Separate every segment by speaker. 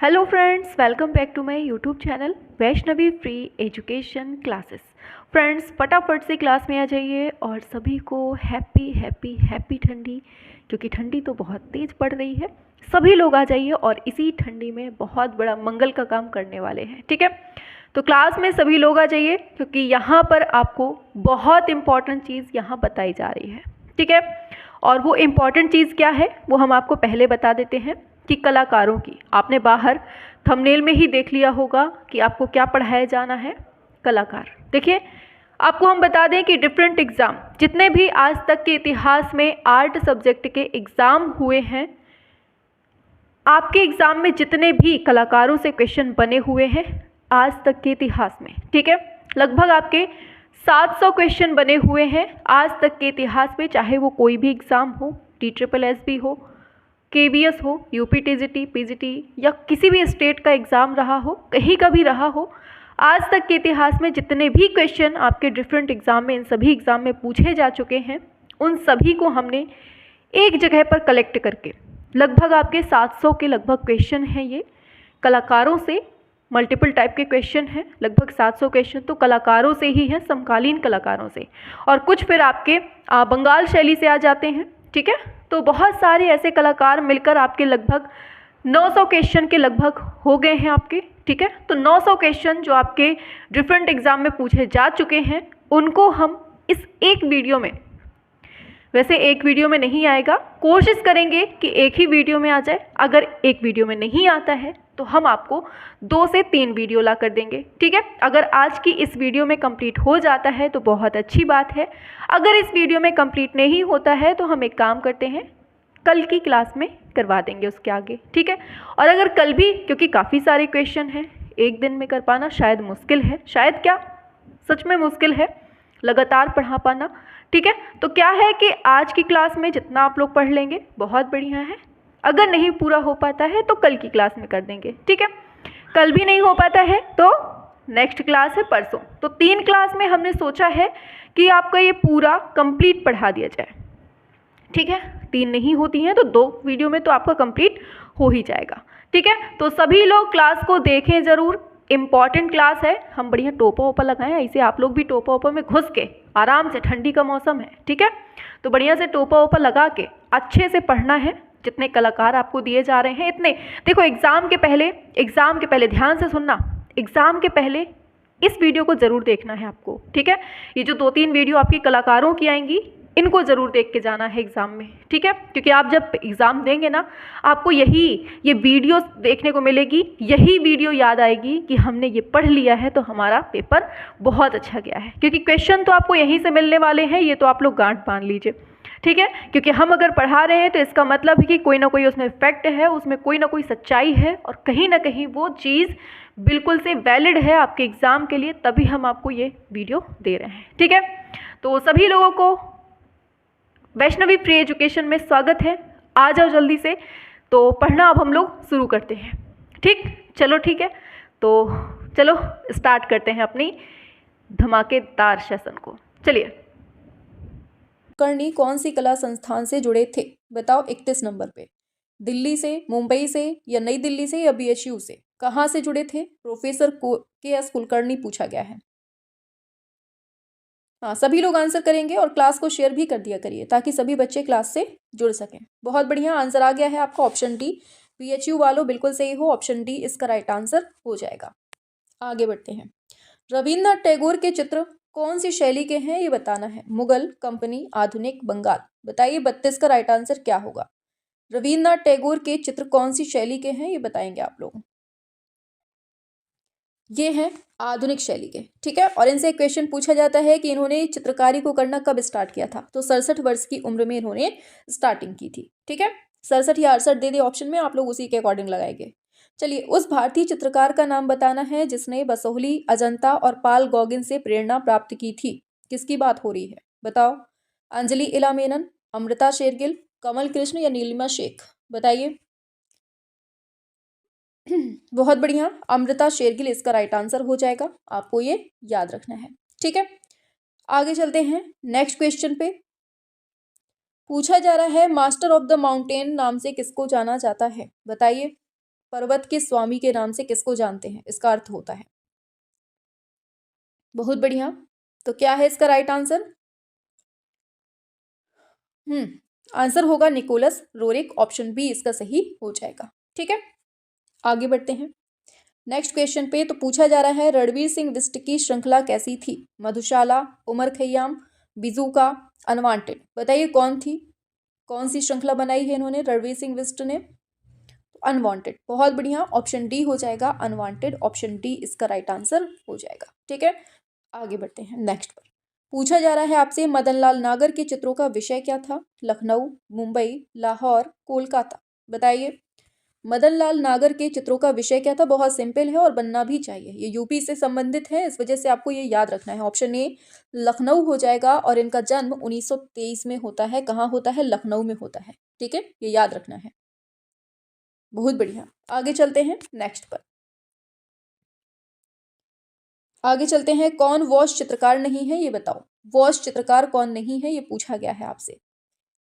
Speaker 1: Hello friends, welcome back to my YouTube channel Vaishnavi free education classes. Friends, फटाफट से class में आ जाइए और सभी को हैप्पी हैप्पी हैप्पी ठंडी, क्योंकि ठंडी तो बहुत तेज़ पड़ रही है। सभी लोग आ जाइए और इसी ठंडी में बहुत बड़ा मंगल का काम करने वाले हैं। ठीक है, तो क्लास में सभी लोग आ जाइए, क्योंकि यहाँ पर आपको बहुत इम्पॉर्टेंट चीज़ यहाँ बताई जा रही है। ठीक है, और वो इम्पॉर्टेंट चीज़ क्या है वो हम आपको पहले बता देते हैं कि कलाकारों की, आपने बाहर थंबनेल में ही देख लिया होगा कि आपको क्या पढ़ाया जाना है, कलाकार। देखिए, आपको हम बता दें कि डिफरेंट एग्ज़ाम, जितने भी आज तक के इतिहास में आर्ट सब्जेक्ट के एग्ज़ाम हुए हैं, आपके एग्ज़ाम में जितने भी कलाकारों से क्वेश्चन बने हुए हैं आज तक के इतिहास में, ठीक है, लगभग आपके 700 क्वेश्चन बने हुए हैं आज तक के इतिहास में। चाहे वो कोई भी एग्ज़ाम हो, TSSB हो, KBS हो, UPTGT, PGT या किसी भी स्टेट का एग्ज़ाम रहा हो, कहीं का भी रहा हो, आज तक के इतिहास में जितने भी क्वेश्चन आपके डिफरेंट एग्ज़ाम में, इन सभी एग्ज़ाम में पूछे जा चुके हैं, उन सभी को हमने एक जगह पर कलेक्ट करके लगभग आपके 700 के लगभग क्वेश्चन हैं। ये कलाकारों से मल्टीपल टाइप के क्वेश्चन हैं, लगभग 700 क्वेश्चन तो कलाकारों से ही हैं, समकालीन कलाकारों से, और कुछ फिर आपके बंगाल शैली से आ जाते हैं। ठीक है, तो बहुत सारे ऐसे कलाकार मिलकर आपके लगभग 900 क्वेश्चन के लगभग हो गए हैं आपके। ठीक है, तो 900 क्वेश्चन जो आपके डिफरेंट एग्ज़ाम में पूछे जा चुके हैं, उनको हम इस एक वीडियो में, वैसे एक वीडियो में नहीं आएगा, कोशिश करेंगे कि एक ही वीडियो में आ जाए। अगर एक वीडियो में नहीं आता है तो हम आपको 2 से 3 वीडियो ला कर देंगे। ठीक है, अगर आज की इस वीडियो में कंप्लीट हो जाता है तो बहुत अच्छी बात है। अगर इस वीडियो में कंप्लीट नहीं होता है तो हम एक काम करते हैं, कल की क्लास में करवा देंगे उसके आगे। ठीक है, और अगर कल भी, क्योंकि काफ़ी सारे क्वेश्चन हैं, एक दिन में कर पाना शायद मुश्किल है, शायद क्या सच में मुश्किल है लगातार पढ़ा पाना। ठीक है, तो क्या है कि आज की क्लास में जितना आप लोग पढ़ लेंगे बहुत बढ़िया है। अगर नहीं पूरा हो पाता है तो कल की क्लास में कर देंगे। ठीक है, कल भी नहीं हो पाता है तो नेक्स्ट क्लास है परसों। तो 3 क्लास में हमने सोचा है कि आपका ये पूरा कंप्लीट पढ़ा दिया जाए। ठीक है, 3 नहीं होती हैं तो 2 वीडियो में तो आपका कंप्लीट हो ही जाएगा। ठीक है, तो सभी लोग क्लास को देखें ज़रूर, इम्पॉर्टेंट क्लास है। हम बढ़िया टोपा वोपा लगाएं, ऐसे आप लोग भी टोपा वोपा में घुस के आराम से, ठंडी का मौसम है, ठीक है, तो बढ़िया से टोपा वोपा लगा के अच्छे से पढ़ना है। जितने कलाकार आपको दिए जा रहे हैं इतने, देखो एग्ज़ाम के पहले ध्यान से सुनना, एग्ज़ाम के पहले इस वीडियो को ज़रूर देखना है आपको। ठीक है, ये जो 2-3 वीडियो आपकी कलाकारों की आएंगी, इनको ज़रूर देख के जाना है एग्ज़ाम में। ठीक है, क्योंकि आप जब एग्ज़ाम देंगे ना, आपको ये वीडियो देखने को मिलेगी, यही वीडियो याद आएगी कि हमने ये पढ़ लिया है तो हमारा पेपर बहुत अच्छा गया है। क्योंकि क्वेश्चन तो आपको यहीं से मिलने वाले हैं, ये तो आप लोग गांठ बांध लीजिए। ठीक है, क्योंकि हम अगर पढ़ा रहे हैं तो इसका मतलब है कि कोई ना कोई उसमें फैक्ट है, उसमें कोई ना कोई सच्चाई है, और कहीं ना कहीं वो चीज़ बिल्कुल से वैलिड है आपके एग्ज़ाम के लिए, तभी हम आपको ये वीडियो दे रहे हैं। ठीक है, तो सभी लोगों को वैष्णवी फ्री एजुकेशन में स्वागत है। आ जाओ जल्दी से, तो पढ़ना अब हम लोग शुरू करते हैं। ठीक, चलो ठीक है, तो चलो स्टार्ट करते हैं अपनी धमाकेदार सेशन को। चलिए,
Speaker 2: कुलकर्णी कौन सी कला संस्थान से जुड़े थे? बताओ 31 नंबर पे। दिल्ली से, मुंबई से, या नई दिल्ली से, या BHU से? कहाँ से जुड़े थे? प्रोफेसर KS कुलकर्णी पूछा गया है। हाँ, सभी लोग आंसर करेंगे और क्लास को शेयर भी कर दिया करिए ताकि सभी बच्चे क्लास से जुड़ सकें। बहुत बढ़िया, आंसर आ गया है आपका ऑप्शन डी। BHU वालों बिल्कुल सही हो, ऑप्शन डी इसका राइट आंसर हो जाएगा। आगे बढ़ते हैं। रविन्द्रनाथ टैगोर के चित्र कौन सी शैली के हैं ये बताना है। मुगल, कंपनी, आधुनिक, बंगाल। बताइए 32 का राइट आंसर क्या होगा। रविन्द्रनाथ टैगोर के चित्र कौन सी शैली के हैं ये बताएंगे आप लोग। ये हैं आधुनिक शैली के। ठीक है, और इनसे क्वेश्चन पूछा जाता है कि इन्होंने चित्रकारी को करना कब स्टार्ट किया था, तो 67 वर्ष की उम्र में इन्होंने स्टार्टिंग की थी। ठीक है, 67 या 68 दे दिए ऑप्शन में, आप लोग उसी के अकॉर्डिंग लगाएंगे। चलिए, उस भारतीय चित्रकार का नाम बताना है जिसने बसोहली, अजंता और पाल गौगिन से प्रेरणा प्राप्त की थी। किसकी बात हो रही है बताओ। अंजलि इला मेनन, अमृता शेरगिल, कमल कृष्ण, या नीलिमा शेख? बताइए। बहुत बढ़िया, अमृता शेरगिल इसका राइट आंसर हो जाएगा, आपको ये याद रखना है। ठीक है, आगे चलते हैं नेक्स्ट क्वेश्चन पे। पूछा जा रहा है मास्टर ऑफ द माउंटेन नाम से किसको जाना जाता है? बताइए। पर्वत के स्वामी के नाम से किसको जानते हैं, इसका अर्थ होता है। बहुत बढ़िया। तो क्या है इसका राइट आंसर? आंसर होगा निकोलस रोरिक, ऑप्शन बी इसका सही हो जाएगा। ठीक है, आगे बढ़ते हैं नेक्स्ट क्वेश्चन पे। तो पूछा जा रहा है रणवीर सिंह बिष्ट की श्रृंखला कैसी थी? मधुशाला, उमर खैयाम, बिजूका, अनवांटेड। बताइए कौन थी, कौन सी श्रृंखला बनाई है इन्होंने रणवीर सिंह बिष्ट ने? अनवांटेड। बहुत बढ़िया, ऑप्शन डी हो जाएगा अनवांटेड, ऑप्शन डी इसका राइट आंसर हो जाएगा। ठीक है, आगे बढ़ते हैं नेक्स्ट पर। पूछा जा रहा है आपसे मदनलाल नागर के चित्रों का विषय क्या था? लखनऊ, मुंबई, लाहौर, कोलकाता। बताइए मदनलाल नागर के चित्रों का विषय क्या था? बहुत सिंपल है और बनना भी चाहिए, ये यूपी से संबंधित है, इस वजह से आपको ये याद रखना है। ऑप्शन ए लखनऊ हो जाएगा और इनका जन्म 1923 में होता है। कहाँ होता है? लखनऊ में होता है। ठीक है, ये याद रखना है। बहुत बढ़िया, आगे चलते हैं नेक्स्ट पर। आगे चलते हैं, कौन वॉश चित्रकार नहीं है ये बताओ। वॉश चित्रकार कौन नहीं है ये पूछा गया है आपसे।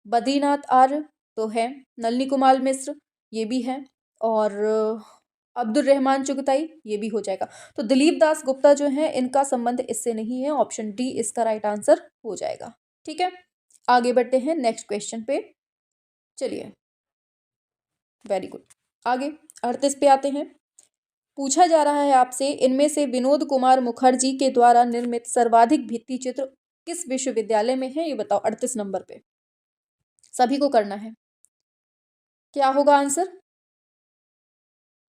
Speaker 2: बद्रीनाथ आर्य तो है, नलिनी कुमार मिश्र ये भी है, और अब्दुल रहमान चुगताई ये भी हो जाएगा। तो दिलीप दास गुप्ता जो है इनका संबंध इससे नहीं है, ऑप्शन डी इसका राइट आंसर हो जाएगा। ठीक है, आगे बढ़ते हैं नेक्स्ट क्वेश्चन पे। चलिए, वेरी गुड। आगे 38 पे आते हैं। पूछा जा रहा है आपसे इनमें से विनोद कुमार मुखर्जी के द्वारा निर्मित सर्वाधिक भित्ति चित्र किस विश्वविद्यालय में है ये बताओ। 38 नंबर पे सभी को करना है। क्या होगा आंसर?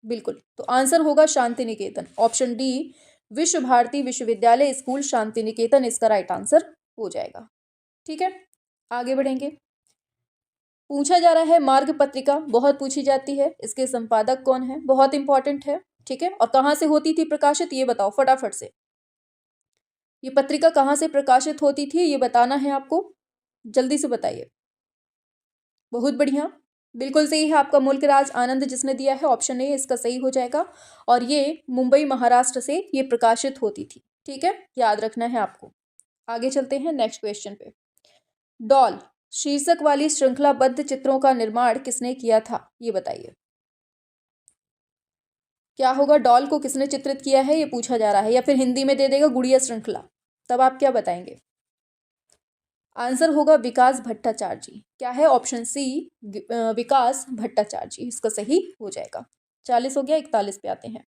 Speaker 2: बिल्कुल, तो आंसर होगा शांति निकेतन, ऑप्शन डी विश्व भारती विश्वविद्यालय स्कूल शांति निकेतन इसका राइट आंसर हो जाएगा। ठीक है, आगे बढ़ेंगे। पूछा जा रहा है मार्ग पत्रिका बहुत पूछी जाती है, इसके संपादक कौन है? बहुत इंपॉर्टेंट है। ठीक है, और कहाँ से होती थी प्रकाशित ये बताओ फटाफट से। ये पत्रिका कहाँ से प्रकाशित होती थी ये बताना है आपको, जल्दी से बताइए। बहुत बढ़िया, बिल्कुल सही है आपका मुल्क राज आनंद जिसने दिया है, ऑप्शन ए इसका सही हो जाएगा। और ये मुंबई महाराष्ट्र से ये प्रकाशित होती थी। ठीक है, याद रखना है आपको। आगे चलते हैं नेक्स्ट क्वेश्चन पे। डॉल शीर्षक वाली श्रृंखलाबद्ध चित्रों का निर्माण किसने किया था ये बताइए। क्या होगा? डॉल को किसने चित्रित किया है ये पूछा जा रहा है, या फिर हिंदी में दे देगा गुड़िया श्रृंखला, तब आप क्या बताएंगे? आंसर होगा विकास भट्टाचार्य जी। क्या है? ऑप्शन सी विकास भट्टाचार्य जी इसका सही हो जाएगा। 40 हो गया, 41 पे आते हैं।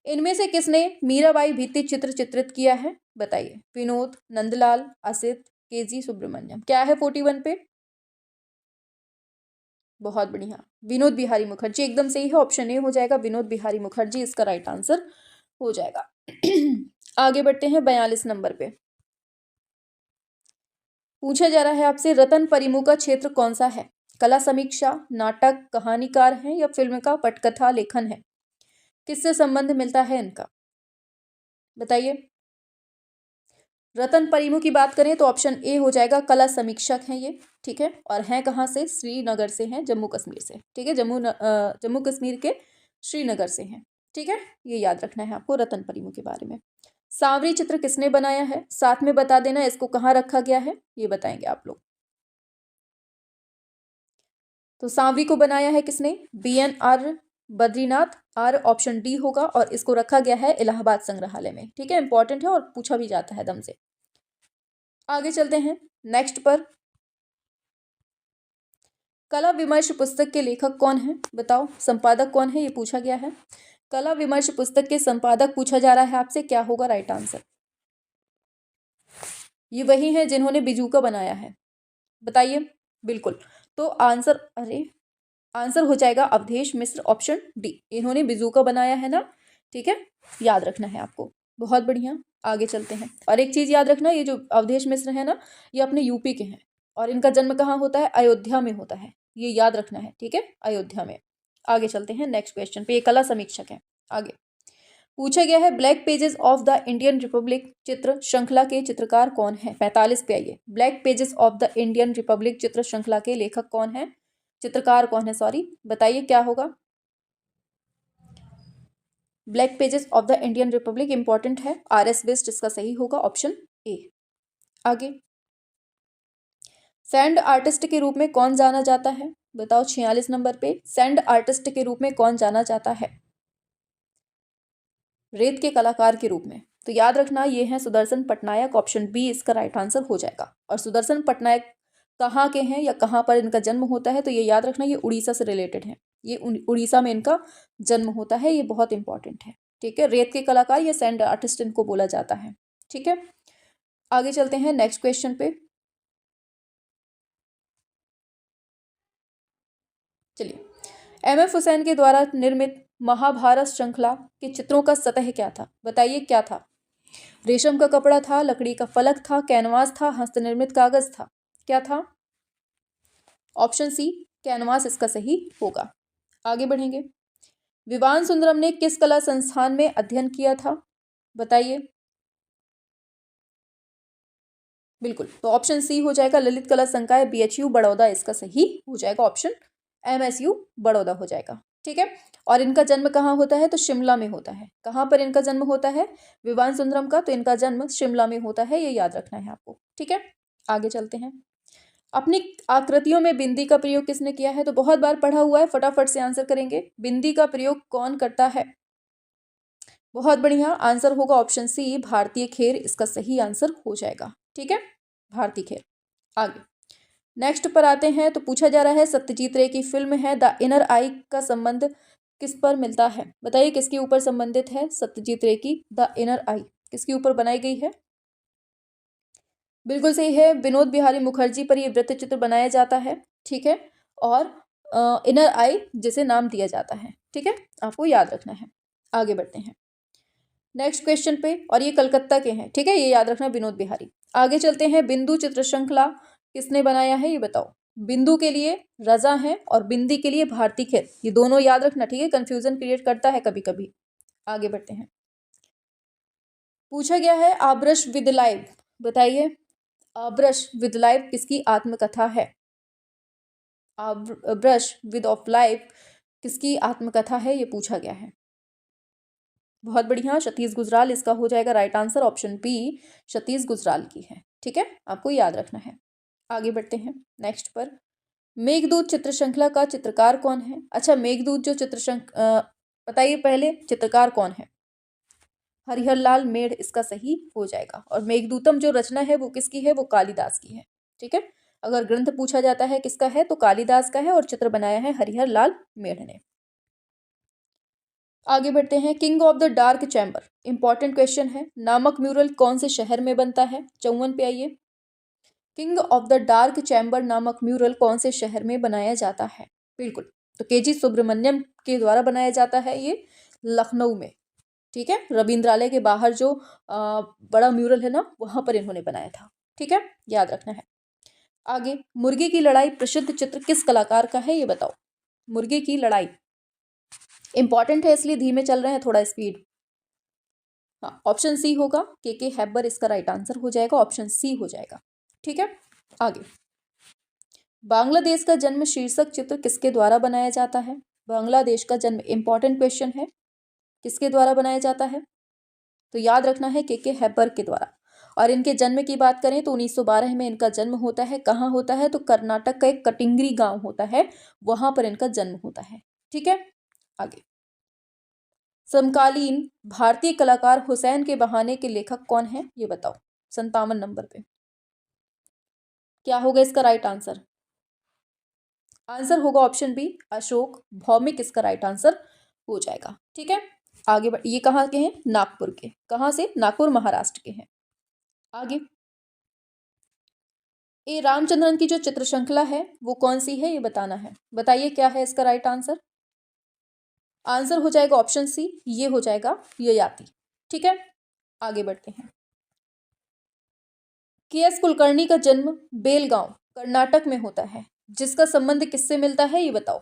Speaker 2: इनमें से किसने मीराबाई भित्ति चित्र चित्रित किया है बताइए। विनोद, नंदलाल, असित, केजी सुब्रमण्यम। क्या है 41 पे? बहुत बढ़िया, विनोद बिहारी मुखर्जी एकदम सही है, ऑप्शन ए हो जाएगा विनोद बिहारी मुखर्जी इसका राइट आंसर हो जाएगा। आगे बढ़ते हैं 42 नंबर पे। पूछा जा रहा है आपसे रतन परिमु का क्षेत्र कौन सा है? कला समीक्षा, नाटक, कहानीकार है, या फिल्म का पटकथा लेखन है? किससे संबंध मिलता है इनका बताइए। रतन परिमु की बात करें तो ऑप्शन ए हो जाएगा कला समीक्षक हैं ये। ठीक है, और हैं कहाँ से? श्रीनगर से हैं, जम्मू कश्मीर से। ठीक है, जम्मू कश्मीर के श्रीनगर से हैं। ठीक है, ये याद रखना है आपको रतन परिमु के बारे में। सांवरी चित्र किसने बनाया है? साथ में बता देना इसको कहाँ रखा गया है ये बताएंगे आप लोग। तो सांवरी को बनाया है किसने? BNR Badrinath R, option D होगा, और इसको रखा गया है इलाहाबाद संग्रहालय में। ठीक है, इंपॉर्टेंट है और पूछा भी जाता है दम से। आगे चलते हैं नेक्स्ट पर। कला विमर्श पुस्तक के लेखक कौन है बताओ, संपादक कौन है ये पूछा गया है। कला विमर्श पुस्तक के संपादक पूछा जा रहा है आपसे, क्या होगा राइट आंसर? ये वही है जिन्होंने बिजूका बनाया है, बताइए। बिल्कुल, तो आंसर हो जाएगा अवधेश मिश्र, ऑप्शन डी। इन्होंने बिजूका बनाया है ना। ठीक है, याद रखना है आपको। बहुत बढ़िया, आगे चलते हैं। और एक चीज़ याद रखना, ये जो अवधेश मिश्र है ना ये अपने यूपी के हैं, और इनका जन्म कहाँ होता है? अयोध्या में होता है, ये याद रखना है। ठीक है, अयोध्या में। आगे चलते हैं नेक्स्ट क्वेश्चन पे। ये कला समीक्षक है। आगे पूछा गया है black pages of the Indian Republic चित्र श्रृंखला के चित्रकार कौन है? 45 पे आइए। Black pages of the Indian Republic चित्र श्रृंखला के लेखक कौन है, चित्रकार कौन है, सॉरी, बताइए क्या होगा। Black pages of the Indian Republic important है, RS बिस्ट इसका सही होगा, ऑप्शन ए। आगे सैंड आर्टिस्ट के रूप में कौन जाना जाता है? बताओ 46 नंबर पे सैंड आर्टिस्ट के रूप में कौन जाना जाता है? रेत के कलाकार के रूप में। तो याद रखना ये है सुदर्शन पटनायक, ऑप्शन बी इसका राइट आंसर हो जाएगा। और सुदर्शन पटनायक कहाँ के हैं या कहाँ पर इनका जन्म होता है? तो ये याद रखना ये उड़ीसा से रिलेटेड है, ये उड़ीसा में इनका जन्म होता है, ये बहुत इंपॉर्टेंट है। ठीक है, रेत के कलाकार या सैंड आर्टिस्ट इनको बोला जाता है। ठीक है, आगे चलते हैं नेक्स्ट क्वेश्चन पे। चलिए, एम.एफ. हुसैन के द्वारा निर्मित महाभारत श्रृंखला के चित्रों का सतह क्या था? बताइए क्या था? रेशम का कपड़ा था, लकड़ी का फलक था, कैनवास था, हस्तनिर्मित कागज था, क्या था? ऑप्शन सी कैनवास इसका सही होगा। आगे बढ़ेंगे। विवान सुंदरम ने किस कला संस्थान में अध्ययन किया था? बताइए। बिल्कुल, तो ऑप्शन सी हो जाएगा ललित कला संकाय BHU बड़ौदा, इसका सही हो जाएगा ऑप्शन MSU बड़ौदा हो जाएगा। ठीक है, और इनका जन्म कहाँ होता है? तो शिमला में होता है। कहाँ पर इनका जन्म होता है विवान सुंदरम का? तो इनका जन्म शिमला में होता है, ये याद रखना है आपको। ठीक है, आगे चलते हैं। अपनी आकृतियों में बिंदी का प्रयोग किसने किया है? तो बहुत बार पढ़ा हुआ है, फटाफट से आंसर करेंगे। बिंदी का प्रयोग कौन करता है? बहुत बढ़िया, आंसर होगा ऑप्शन सी भारतीय खेर, इसका सही आंसर हो जाएगा। ठीक है, भारतीय खेर। आगे नेक्स्ट पर आते हैं। तो पूछा जा रहा है सत्यजीत रे की फिल्म है द इनर आई का संबंध किस पर मिलता है? बताइए किसके ऊपर संबंधित है सत्यजीत रे की द इनर आई, किसके ऊपर बनाई गई है? बिल्कुल सही है, विनोद बिहारी मुखर्जी पर यह वृत्त चित्र बनाया जाता है। ठीक है, और इनर आई जिसे नाम दिया जाता है। ठीक है, आपको याद रखना है। आगे बढ़ते हैं नेक्स्ट क्वेश्चन पे, और ये कलकत्ता के हैं। ठीक है, ये याद रखना विनोद बिहारी। आगे चलते हैं। बिंदु चित्र श्रृंखला किसने बनाया है ये बताओ? बिंदु के लिए रजा है और बिंदी के लिए भारती खेर, ये दोनों याद रखना। ठीक है, कंफ्यूजन क्रिएट करता है कभी कभी। आगे बढ़ते हैं। पूछा गया है आब्रश विद लाइव, बताइए आब्रश विद लाइव किसकी आत्मकथा है? आब्रश विद ऑफ लाइव किसकी आत्मकथा है, ये पूछा गया है। बहुत बढ़िया, सतीश गुजराल इसका हो जाएगा right answer, option B Satish Gujral की है। ठीक है, आपको याद रखना है। आगे बढ़ते हैं नेक्स्ट पर। मेघदूत चित्र श्रृंखला का चित्रकार कौन है? अच्छा, मेघदूत जो बताइए पहले चित्रकार कौन है? हरिहर लाल मेढ़ इसका सही हो जाएगा। और मेघदूतम जो रचना है वो किसकी है? वो कालिदास की है। ठीक है, अगर ग्रंथ पूछा जाता है किसका है तो कालिदास का है, और चित्र बनाया है हरिहर लाल मेढ़ ने। आगे बढ़ते हैं। King of the dark chamber, important question है। नामक म्यूरल कौन से शहर में बनता है? 54 पे आइए। King of the dark chamber नामक म्यूरल कौन से शहर में बनाया जाता है? बिल्कुल, तो KG सुब्रमण्यम के द्वारा बनाया जाता है ये लखनऊ में। ठीक है, रविंद्रालय के बाहर जो बड़ा म्यूरल है ना, वहां पर इन्होंने बनाया था। ठीक है, याद रखना है। आगे, मुर्गे की लड़ाई प्रसिद्ध चित्र किस कलाकार का है ये बताओ? मुर्गे की लड़ाई इंपॉर्टेंट है, इसलिए धीमे चल रहे हैं, थोड़ा स्पीड। हाँ, ऑप्शन सी होगा, के हैबर इसका राइट आंसर हो जाएगा, ऑप्शन सी हो जाएगा। ठीक है, आगे। बांग्लादेश का जन्म शीर्षक चित्र किसके द्वारा बनाया जाता है? बांग्लादेश का जन्म, इंपॉर्टेंट क्वेश्चन है, किसके द्वारा बनाया जाता है? तो याद रखना है के हैबर के द्वारा। और इनके जन्म की बात करें तो 1912 में इनका जन्म होता है। कहाँ होता है? तो कर्नाटक का एक कटिंगरी गांव होता है, वहां पर इनका जन्म होता है। ठीक है, आगे। समकालीन भारतीय कलाकार हुसैन के बहाने के लेखक कौन है ये बताओ? 57 नंबर पे क्या होगा इसका राइट आंसर? आंसर होगा ऑप्शन बी अशोक भौमिक, इसका राइट आंसर हो जाएगा। ठीक है, आगे ये कहाँ के हैं? नागपुर के। कहाँ से? नागपुर महाराष्ट्र के हैं। आगे, ए रामचंद्रन की जो चित्र श्रृंखला है वो कौन सी है ये बताना है। बताइए क्या है इसका राइट आंसर? आंसर हो जाएगा ऑप्शन सी, ये हो जाएगा ययाति। ठीक है, आगे बढ़ते हैं। KS कुलकर्णी का जन्म बेलगांव कर्नाटक में होता है, जिसका संबंध किससे मिलता है ये बताओ?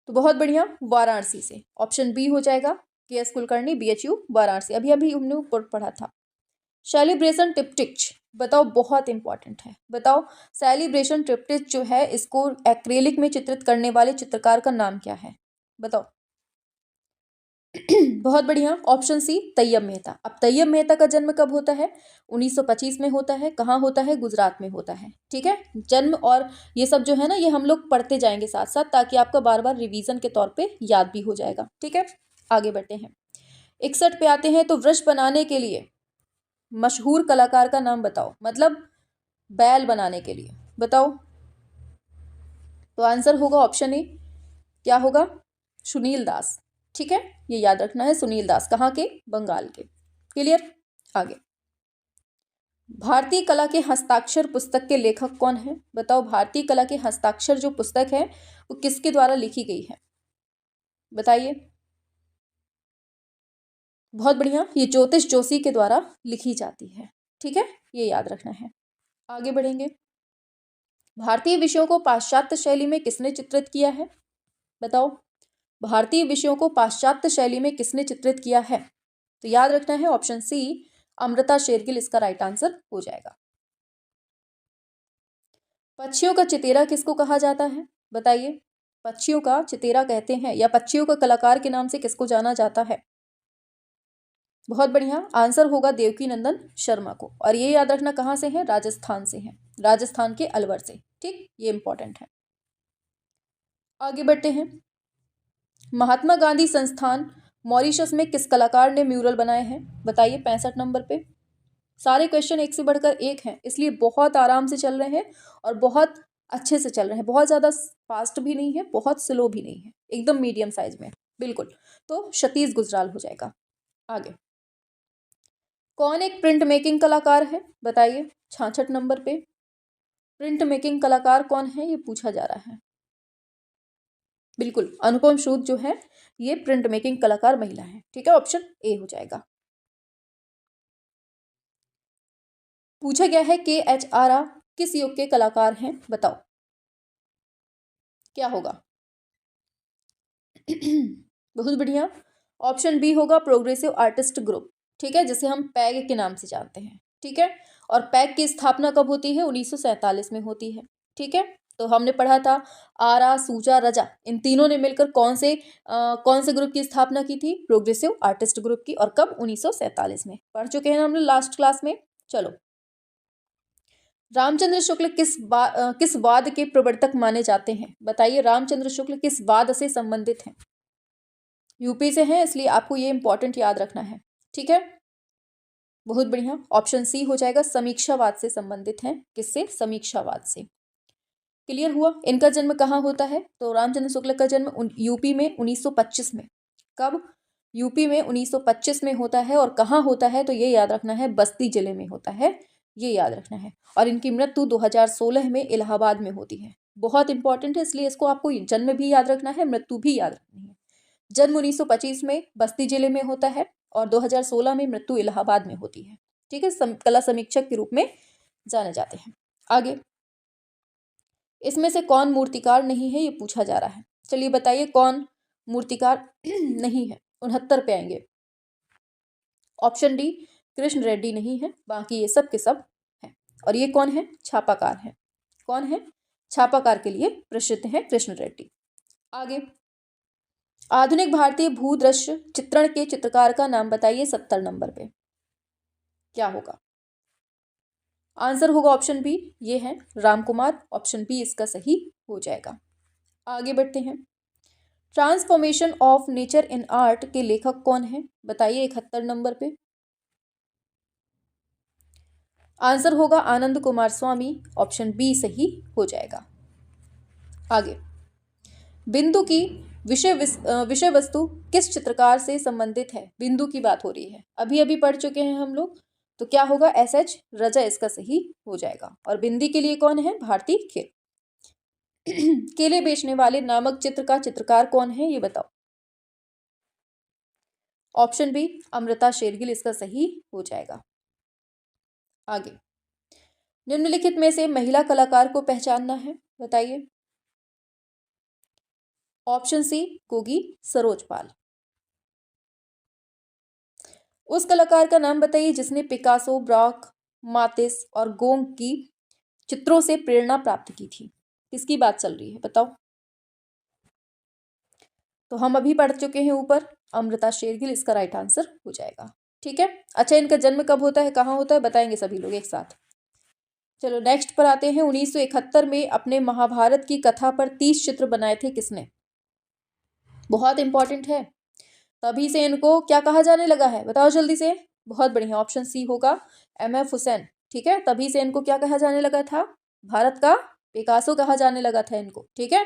Speaker 2: तो बहुत बढ़िया, वाराणसी से, ऑप्शन बी हो जाएगा। KS कुलकर्णी BHU वाराणसी, अभी अभी हमने ऊपर पढ़ा था। सेलिब्रेशन ट्रिप्टिक बताओ, बहुत इंपॉर्टेंट है, बताओ सेलिब्रेशन ट्रिप्टिक जो है इसको एक्रेलिक में चित्रित करने वाले चित्रकार का नाम क्या है? बताओ। बहुत बढ़िया, ऑप्शन सी तैयब मेहता। अब तैयब मेहता का जन्म कब होता है? 1925 में होता है। कहाँ होता है? गुजरात में होता है। ठीक है, जन्म और ये सब जो है ना, ये हम लोग पढ़ते जाएंगे साथ साथ, ताकि आपका बार बार रिवीजन के तौर पे याद भी हो जाएगा। ठीक है, आगे बढ़ते हैं। 61 पे आते हैं। तो वृक्ष बनाने के लिए मशहूर कलाकार का नाम बताओ, मतलब बैल बनाने के लिए बताओ। तो आंसर होगा ऑप्शन ए, क्या होगा? सुनील दास। ठीक है, ये याद रखना है, सुनील दास। कहाँ के? बंगाल के। क्लियर? आगे, भारतीय कला के हस्ताक्षर पुस्तक के लेखक कौन है? बताओ, भारतीय कला के हस्ताक्षर जो पुस्तक है वो किसके द्वारा लिखी गई है? बताइए। बहुत बढ़िया, ये ज्योतिष जोशी के द्वारा लिखी जाती है। ठीक है, ये याद रखना है। आगे बढ़ेंगे। भारतीय विषयों को पाश्चात्य शैली में किसने चित्रित किया है? बताओ, भारतीय विषयों को पाश्चात्य शैली में किसने चित्रित किया है? तो याद रखना है ऑप्शन सी, अमृता शेरगिल इसका राइट आंसर हो जाएगा। पक्षियों का चितेरा किसको कहा जाता है? बताइए, पक्षियों का चितेरा कहते हैं या पक्षियों का कलाकार के नाम से किसको जाना जाता है? बहुत बढ़िया, आंसर होगा देवकी नंदन शर्मा को। और ये याद रखना कहाँ से है? राजस्थान से है, राजस्थान के अलवर से। ठीक, ये इंपॉर्टेंट है। आगे बढ़ते हैं। महात्मा गांधी संस्थान मॉरिशस में किस कलाकार ने म्यूरल बनाए हैं? बताइए, 65 नंबर पे। सारे क्वेश्चन एक से बढ़कर एक हैं, इसलिए बहुत आराम से चल रहे हैं और बहुत अच्छे से चल रहे हैं। बहुत ज़्यादा फास्ट भी नहीं है, बहुत स्लो भी नहीं है, एकदम मीडियम साइज में, बिल्कुल। तो सतीश गुजराल हो जाएगा। आगे, कौन एक प्रिंट मेकिंग कलाकार है? बताइए, 66 नंबर पे। प्रिंट मेकिंग कलाकार कौन है, ये पूछा जा रहा है। बिल्कुल, अनुपम सूद जो है ये प्रिंट मेकिंग कलाकार महिला है। ठीक है, ऑप्शन ए हो जाएगा। पूछा गया है के एच आर किस युग के कलाकार हैं? बताओ, क्या होगा? बहुत बढ़िया, ऑप्शन बी होगा प्रोग्रेसिव आर्टिस्ट ग्रुप। ठीक है, जिसे हम पैग के नाम से जानते हैं। ठीक है, और पैग की स्थापना कब होती है? 1947 में होती है। ठीक है, तो हमने पढ़ा था आरा, सूजा, रजा, इन तीनों ने मिलकर कौन से ग्रुप की स्थापना की थी? प्रोग्रेसिव आर्टिस्ट ग्रुप की। और कब? 1947 में। पढ़ चुके हैं हमने लास्ट क्लास में। चलो, रामचंद्र शुक्ल किस वाद के प्रवर्तक माने जाते हैं? बताइए, रामचंद्र शुक्ल किस वाद से संबंधित हैं? यूपी से हैं, इसलिए आपको ये इंपॉर्टेंट याद रखना है। ठीक है, बहुत बढ़िया, ऑप्शन सी हो जाएगा, समीक्षावाद से संबंधित हैं। किससे? समीक्षावाद से। क्लियर हुआ? इनका जन्म कहाँ होता है? तो रामचंद्र शुक्ल का जन्म यूपी में 1925 में। कब? यूपी में 1925 में होता है। और कहाँ होता है? तो ये याद रखना है, बस्ती जिले में होता है, ये याद रखना है। और इनकी मृत्यु 2016 में इलाहाबाद में होती है। बहुत इंपॉर्टेंट है, इसलिए इसको आपको जन्म भी याद रखना है, मृत्यु भी याद रखनी है। जन्म 1925 में बस्ती जिले में होता है और 2016 में मृत्यु इलाहाबाद में होती है। ठीक है, कला समीक्षक के रूप में जाने जाते हैं। आगे, इसमें से कौन मूर्तिकार नहीं है, ये पूछा जा रहा है। चलिए बताइए, कौन मूर्तिकार नहीं है? 69 पे आएंगे। ऑप्शन डी, कृष्ण रेड्डी नहीं है, बाकी ये सब के सब हैं। और ये कौन है? छापाकार है। कौन है? छापाकार के लिए प्रसिद्ध है कृष्ण रेड्डी। आगे, आधुनिक भारतीय भूदृश्य चित्रण के चित्रकार का नाम बताइए, 70 नंबर पे। क्या होगा? आंसर होगा ऑप्शन बी, ये है रामकुमार। ऑप्शन बी इसका सही हो जाएगा। आगे बढ़ते हैं। Transformation of nature in art के लेखक कौन है? बताइए, 71 नंबर पे। आंसर होगा आनंद कुमार स्वामी। ऑप्शन बी सही हो जाएगा। आगे, बिंदु की विषय वस्तु किस चित्रकार से संबंधित है? बिंदु की बात हो रही है, अभी अभी पढ़ चुके हैं हम लोग। तो क्या होगा? एस एच रजा इसका सही हो जाएगा। और बिंदी के लिए कौन है? भारती खेर। केले बेचने वाले नामक चित्र का चित्रकार कौन है, ये बताओ। ऑप्शन बी, अमृता शेरगिल इसका सही हो जाएगा। आगे, निम्नलिखित में से महिला कलाकार को पहचानना है, बताइए। ऑप्शन सी, गोगी सरोज पाल। उस कलाकार का नाम बताइए जिसने पिकासो, ब्रॉक, मातिस और गोंग की चित्रों से प्रेरणा प्राप्त की थी। किसकी बात चल रही है, बताओ। तो हम अभी पढ़ चुके हैं ऊपर अमृता शेरगिल इसका राइट आंसर हो जाएगा। ठीक है। अच्छा, इनका जन्म कब होता है, कहाँ होता है, बताएंगे सभी लोग एक साथ। चलो नेक्स्ट पर आते हैं। 1971 में अपने महाभारत की कथा पर 30 चित्र बनाए थे किसने? बहुत इंपॉर्टेंट है। तभी से इनको क्या कहा जाने लगा है, बताओ जल्दी से। बहुत बढ़िया, ऑप्शन सी होगा, MF हुसैन। ठीक है, तभी से इनको क्या कहा जाने लगा था, भारत का पिकासो कहा जाने लगा था इनको। ठीक है।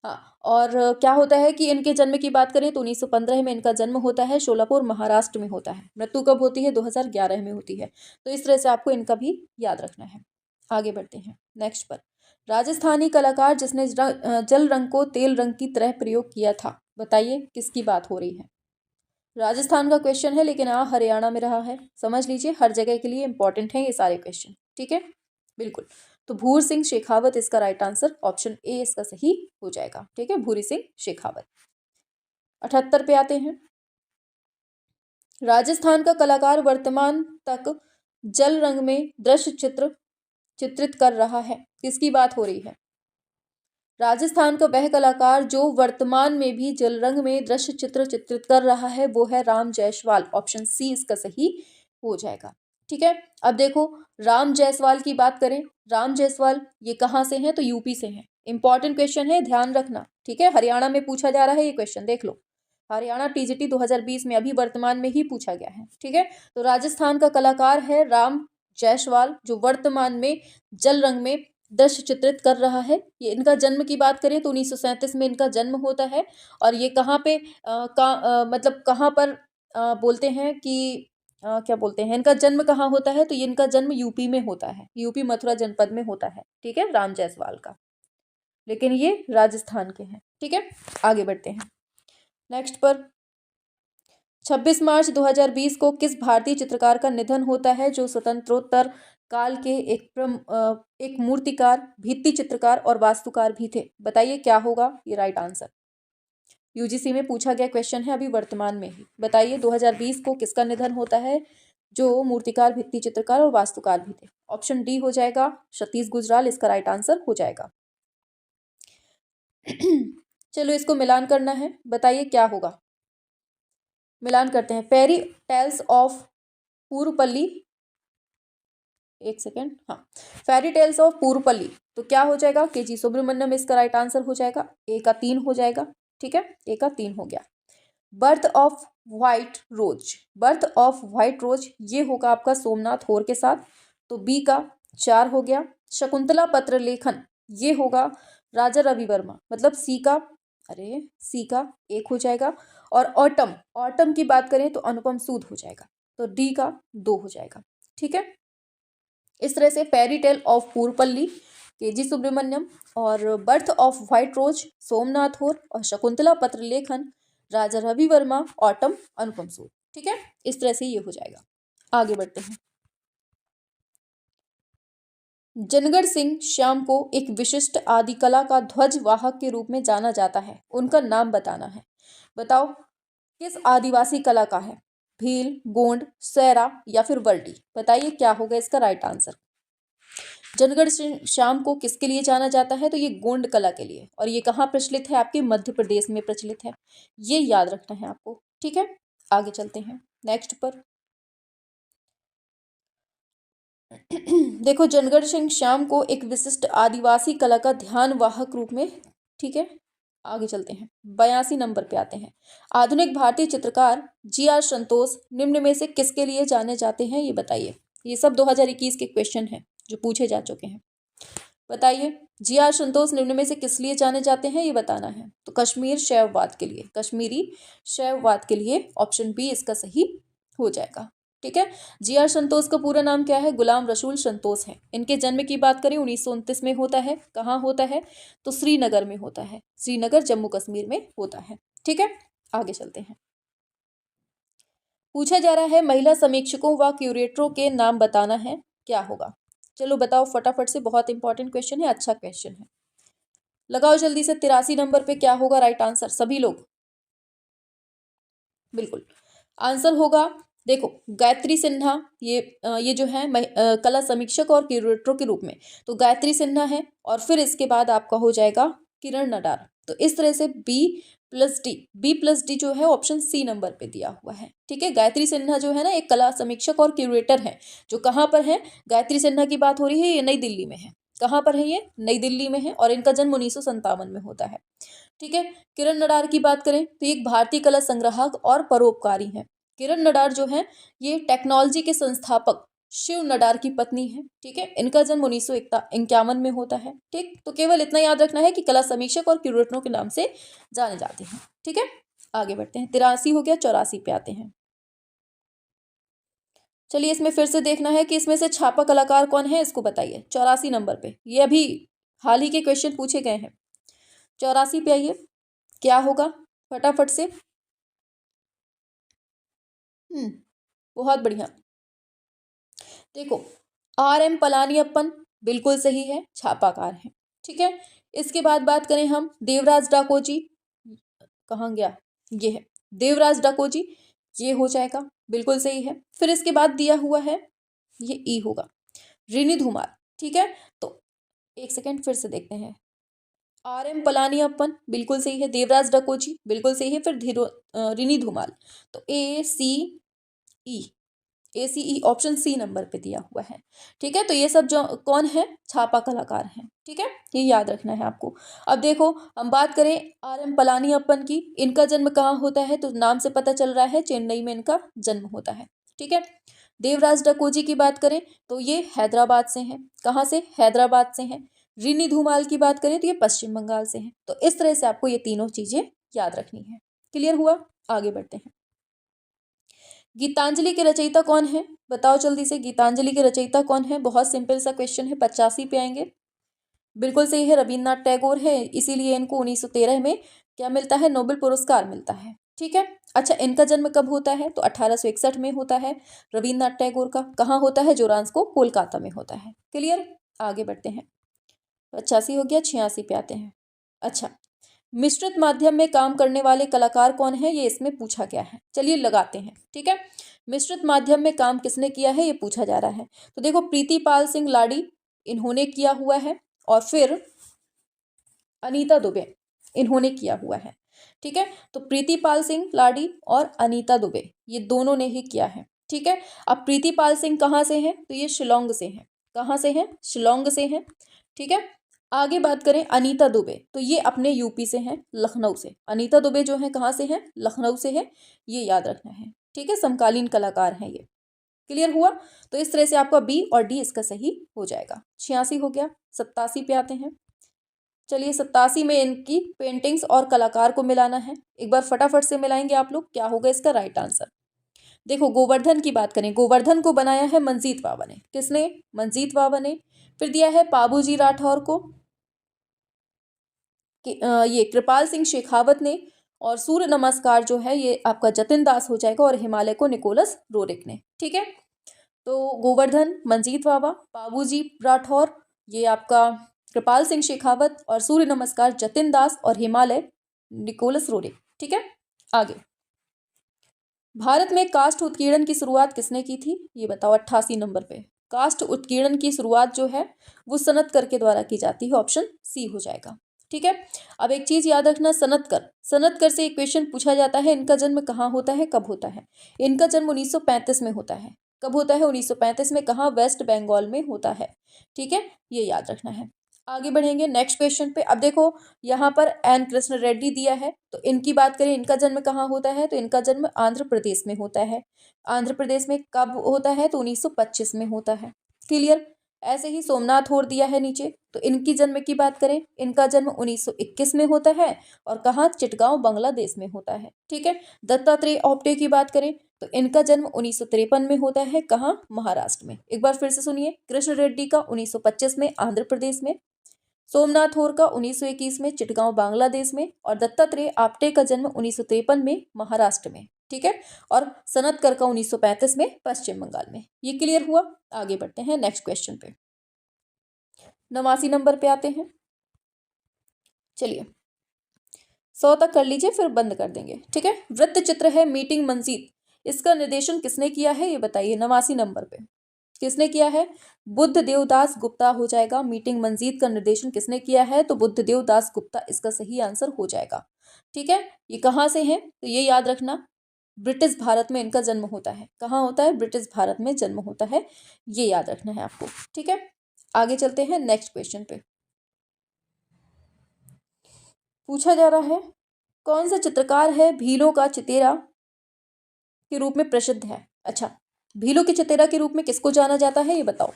Speaker 2: हाँ, और क्या होता है कि इनके जन्म की बात करें तो 1915 में इनका जन्म होता है, शोलापुर महाराष्ट्र में होता है। मृत्यु कब होती है, 2011 में होती है। तो इस तरह से आपको इनका भी याद रखना है। आगे बढ़ते हैं नेक्स्ट पर। राजस्थानी कलाकार जिसने जल रंग को तेल रंग की तरह प्रयोग किया था, बताइए किसकी बात हो रही है। राजस्थान का क्वेश्चन है लेकिन हरियाणा में रहा है, समझ लीजिए, हर जगह के लिए इंपॉर्टेंट है ये सारे क्वेश्चन। ठीक है, बिल्कुल। तो भूर सिंह शेखावत इसका राइट आंसर, ऑप्शन ए इसका सही हो जाएगा। ठीक है, भूरी सिंह शेखावत। 78 पे आते हैं। राजस्थान का कलाकार वर्तमान तक जल रंग में दृश्य चित्र चित्रित कर रहा है, किसकी बात हो रही है। राजस्थान का वह कलाकार जो वर्तमान में भी जल रंग में दृश्य चित्र चित्रित कर रहा है वो है राम जायसवाल, ऑप्शन सी इसका सही हो जाएगा। ठीक है, अब देखो राम जायसवाल की बात करें, राम जायसवाल ये कहाँ से हैं, तो यूपी से हैं। इंपॉर्टेंट क्वेश्चन है, ध्यान रखना। ठीक है, हरियाणा में पूछा जा रहा है ये क्वेश्चन, देख लो, हरियाणा TGT 2020 में अभी वर्तमान में ही पूछा गया है। ठीक है, तो राजस्थान का कलाकार है राम जायसवाल जो वर्तमान में जल रंग में दृश्य चित्रित कर रहा है। ये इनका जन्म की बात करें तो 1937 में इनका जन्म होता है। और ये कहाँ पे मतलब कहाँ पर बोलते हैं कि क्या बोलते हैं, इनका जन्म कहाँ होता है, तो ये इनका जन्म यूपी में होता है, यूपी मथुरा जनपद में होता है। ठीक है, राम जायसवाल का, लेकिन ये राजस्थान के हैं। ठीक है, आगे बढ़ते हैं नेक्स्ट पर। 26 मार्च 2020 को किस भारतीय चित्रकार का निधन होता है जो स्वतंत्रोत्तर काल के एक मूर्तिकार, भित्ति चित्रकार और वास्तुकार भी थे, बताइए क्या होगा ये राइट आंसर। यूजीसी में पूछा गया क्वेश्चन है अभी वर्तमान में ही, बताइए 2020 को किसका निधन होता है जो मूर्तिकार, भित्ति चित्रकार और वास्तुकार भी थे। ऑप्शन डी हो जाएगा, सतीश गुजराल इसका राइट आंसर हो जाएगा। चलो इसको मिलान करना है, बताइए क्या होगा। मिलान करते हैं। फेरी टेल्स ऑफ पूर्वपल्ली, एक सेकेंड, हाँ, फेरी टेल्स ऑफ पूर्वपल्ली, तो क्या हो जाएगा, KG सुब्रमण्यम इसका राइट आंसर हो जाएगा। ए का 3 हो जाएगा। ठीक है, ए का 3 हो गया। Birth of white rose, birth of white rose ये होगा आपका सोमनाथ होर के साथ, तो बी का 4 हो गया। शकुंतला पत्र लेखन ये होगा राजा रवि वर्मा, मतलब सी का 1 हो जाएगा। और ऑटम, ऑटम की बात करें तो अनुपम सूद हो जाएगा, तो डी का 2 हो जाएगा। ठीक है, इस तरह से fairy tale of Purvapalli KG Subramanyam, और birth of white rose Somnath Hore, और शकुंतला पत्र लेखन राजा रवि वर्मा, ऑटम अनुपम सूद। ठीक है, इस तरह से ये हो जाएगा। आगे बढ़ते हैं। जनगढ़ सिंह श्याम को एक विशिष्ट आदि कला का ध्वज वाहक के रूप में जाना जाता है, उनका नाम बताना है। बताओ किस आदिवासी कला का है, भील, गोंड, सैरा या फिर वर्डी, बताइए क्या होगा इसका राइट आंसर। जनगढ़ सिंह श्याम को किसके लिए जाना जाता है, तो ये गोंड कला के लिए, और ये कहाँ प्रचलित है, आपके मध्य प्रदेश में प्रचलित है, ये याद रखना है आपको। ठीक है, आगे चलते हैं नेक्स्ट पर। देखो जनगढ़ सिंह श्याम को एक विशिष्ट आदिवासी कला का ध्यान वाहक रूप में, ठीक है, आगे चलते हैं 82 नंबर पे आते हैं। आधुनिक भारतीय चित्रकार GR संतोष निम्न में से किसके लिए जाने जाते हैं, ये बताइए। ये सब 2021 के क्वेश्चन हैं जो पूछे जा चुके हैं, बताइए। GR संतोष निम्न में से किस लिए जाने जाते हैं, ये बताना है। तो कश्मीर शैववाद के लिए, कश्मीरी शैववाद के लिए, ऑप्शन बी इसका सही हो जाएगा। ठीक है, GR संतोष का पूरा नाम क्या है, गुलाम रसूल संतोष है। इनके जन्म की बात करें 1929 में होता है, कहाँ होता है, तो श्रीनगर में होता है, श्रीनगर जम्मू कश्मीर में होता है। ठीक है, आगे चलते हैं। पूछा जा रहा है महिला समीक्षकों व क्यूरेटरों के नाम बताना है, क्या होगा। चलो बताओ फटाफट से, बहुत इंपॉर्टेंट क्वेश्चन है, अच्छा क्वेश्चन है, लगाओ जल्दी से। 83 नंबर पे क्या होगा राइट आंसर, सभी लोग बिल्कुल। आंसर होगा, देखो गायत्री सिन्हा, ये जो है कला समीक्षक और क्यूरेटर के रूप में, तो गायत्री सिन्हा है, और फिर इसके बाद आपका हो जाएगा किरण नडार। तो इस तरह से बी प्लस डी जो है ऑप्शन सी नंबर पे दिया हुआ है। ठीक है, गायत्री सिन्हा जो है ना एक कला समीक्षक और क्यूरेटर है, जो कहाँ पर है, गायत्री सिन्हा की बात हो रही है, ये नई दिल्ली में है। कहाँ पर है ये? नई दिल्ली में है, और इनका जन्म 1957 में होता है। ठीक है, किरण नडार की बात करें तो ये एक भारतीय कला संग्राहक और परोपकारी हैं। किरण नडार जो है ये टेक्नोलॉजी के संस्थापक शिव नडार की पत्नी है। ठीक है, इनका जन्म 1951 में होता है। ठीक, तो केवल इतना याद रखना है कि कला समीक्षक और क्यूरेटरों के नाम से जाने जाते हैं। ठीक है, आगे बढ़ते हैं। 83 हो गया, 84 पे आते हैं। चलिए इसमें फिर से देखना है कि इसमें से छापा कलाकार कौन है, इसको बताइए। 84 नंबर पे, ये अभी हाल ही के क्वेश्चन पूछे गए हैं। 84 पे आइए, क्या होगा फटाफट से। बहुत बढ़िया। देखो, RM पलानियप्पन बिल्कुल सही है, छापाकार है। ठीक है, इसके बाद बात करें हम देवराज डाकोजी, कहाँ गया, ये है देवराज डाकोजी, ये हो जाएगा, बिल्कुल सही है। फिर इसके बाद दिया हुआ है, ये ई होगा, रिनी धुमार। ठीक है, तो एक सेकेंड फिर से देखते हैं। RM पलानियप्पन बिल्कुल सही है, देवराज डाकोजी बिल्कुल सही है, फिर रिनी धुमाल। तो ACE ऑप्शन सी नंबर पे दिया हुआ है। ठीक है, तो ये सब जो कौन है, छापा कलाकार हैं। ठीक है, ये याद रखना है आपको। अब देखो, हम बात करें RM पलानियप्पन की, इनका जन्म कहाँ होता है, तो नाम से पता चल रहा है चेन्नई में इनका जन्म होता है। ठीक है, देवराज डाकोजी की बात करें तो ये हैदराबाद से हैं। कहाँ से? हैदराबाद से हैं। रिनी धूमाल की बात करें तो ये पश्चिम बंगाल से हैं। तो इस तरह से आपको ये तीनों चीजें याद रखनी है। क्लियर हुआ? आगे बढ़ते हैं। गीतांजलि के रचयिता कौन है, बताओ जल्दी से। गीतांजलि के रचयिता कौन है? बहुत सिंपल सा क्वेश्चन है। 85 पे आएंगे, बिल्कुल सही है, रविन्द्रनाथ टैगोर है। इसीलिए इनको 1913 में क्या मिलता है, नोबेल पुरस्कार मिलता है। ठीक है, अच्छा इनका जन्म कब होता है, तो 1861 में होता है रविन्द्रनाथ टैगोर का। कहाँ होता है? जोरांस्को, कोलकाता में होता है। क्लियर? आगे बढ़ते हैं। 85 हो गया, 86 पे आते हैं। अच्छा, मिश्रित माध्यम में काम करने वाले कलाकार कौन है, ये इसमें पूछा गया है। चलिए लगाते हैं। ठीक है, मिश्रित माध्यम में काम किसने किया है, ये पूछा जा रहा है। तो देखो, प्रीतिपाल सिंह लाड़ी इन्होंने किया हुआ है, और फिर अनीता दुबे इन्होंने किया हुआ है। ठीक है, तो प्रीतिपाल सिंह लाड़ी और अनीता दुबे ये दोनों ने ही किया है। ठीक है, अब प्रीतिपाल सिंह कहाँ से हैं, तो ये शिलोंग से हैं। कहाँ से हैं? शिलोंग से हैं। ठीक है, आगे बात करें अनीता दुबे, तो ये अपने यूपी से हैं, लखनऊ से। अनीता दुबे जो है कहाँ से हैं? लखनऊ से है, ये याद रखना है। ठीक है, समकालीन कलाकार हैं ये। क्लियर हुआ? तो इस तरह से आपका बी और डी इसका सही हो जाएगा। 86 हो गया, 87 पे आते हैं। चलिए 87 में इनकी पेंटिंग्स और कलाकार को मिलाना है। एक बार फटाफट से मिलाएंगे आप लोग, क्या होगा इसका राइट आंसर। देखो, गोवर्धन की बात करें, गोवर्धन को बनाया है मंजीत बाबा ने। किसने? मंजीत बाबा ने। फिर दिया है बाबूजी राठौर को, ये कृपाल सिंह शेखावत ने, और सूर्य नमस्कार जो है ये आपका जतिन दास हो जाएगा, और हिमालय को निकोलस रोरिक ने। ठीक है, तो गोवर्धन मंजीत बाबा, बाबूजी राठौर ये आपका कृपाल सिंह शेखावत, और सूर्य नमस्कार जतिन दास, और हिमालय निकोलस रोरिक। ठीक है, आगे। भारत में काष्ठ उत्कीर्णन की शुरुआत किसने की थी, ये बताओ। 88 नंबर पे काष्ठ उत्कीर्णन की शुरुआत जो है वो सनतकर के द्वारा की जाती है, ऑप्शन सी हो जाएगा। ठीक है, अब एक चीज याद रखना, सनतकर से एक क्वेश्चन पूछा जाता है, इनका जन्म कहाँ होता है, कब होता है। इनका जन्म 1935 में होता है। कब होता है? 1935 में। कहाँ? वेस्ट बंगाल में होता है। ठीक है, ये याद रखना है। आगे बढ़ेंगे नेक्स्ट क्वेश्चन पे। अब देखो, यहाँ पर एन कृष्ण रेड्डी दिया है, तो इनकी बात करें, इनका जन्म कहाँ होता है, तो इनका जन्म आंध्र प्रदेश में होता है। आंध्र प्रदेश में कब होता है, तो 1925 में होता है। क्लियर? ऐसे ही सोमनाथ और दिया है नीचे, तो इनकी जन्म की बात करें, इनका जन्म 1921 में होता है, और कहाँ? चिटगांव, बांग्लादेश में होता है। ठीक है, दत्तात्रेय ऑप्टे की बात करें तो इनका जन्म 1953 में होता है। कहाँ? महाराष्ट्र में। एक बार फिर से सुनिए, कृष्ण रेड्डी का 1925 में आंध्र प्रदेश में, सोमनाथ होर का 1921 में चिटगांव, बांग्लादेश में, और दत्तात्रेय आप्टे का जन्म 1953 में महाराष्ट्र में। ठीक है, और सनतकर का 1935 में पश्चिम बंगाल में। ये क्लियर हुआ? आगे बढ़ते हैं नेक्स्ट क्वेश्चन पे। 89 नंबर पे आते हैं। चलिए 100 तक कर लीजिए, फिर बंद कर देंगे। ठीक है, वृत्त चित्र है मीटिंग मंजीत, इसका निर्देशन किसने किया है, ये बताइए। 89 नंबर पे किसने किया है? बुद्ध देवदास गुप्ता हो जाएगा। मीटिंग मंजीत का निर्देशन किसने किया है? तो बुद्ध देवदास गुप्ता इसका सही आंसर हो जाएगा। ठीक है, ये कहाँ से है तो ये याद रखना, ब्रिटिश भारत में इनका जन्म होता है। कहाँ होता है? ब्रिटिश भारत में जन्म होता है, ये याद रखना है आपको। ठीक है, आगे चलते हैं नेक्स्ट क्वेश्चन पे। पूछा जा रहा है कौन सा चित्रकार है भीलों का चितेरा के रूप में प्रसिद्ध है? अच्छा, भीलों के चितेरा के रूप में किसको जाना जाता है ये बताओ।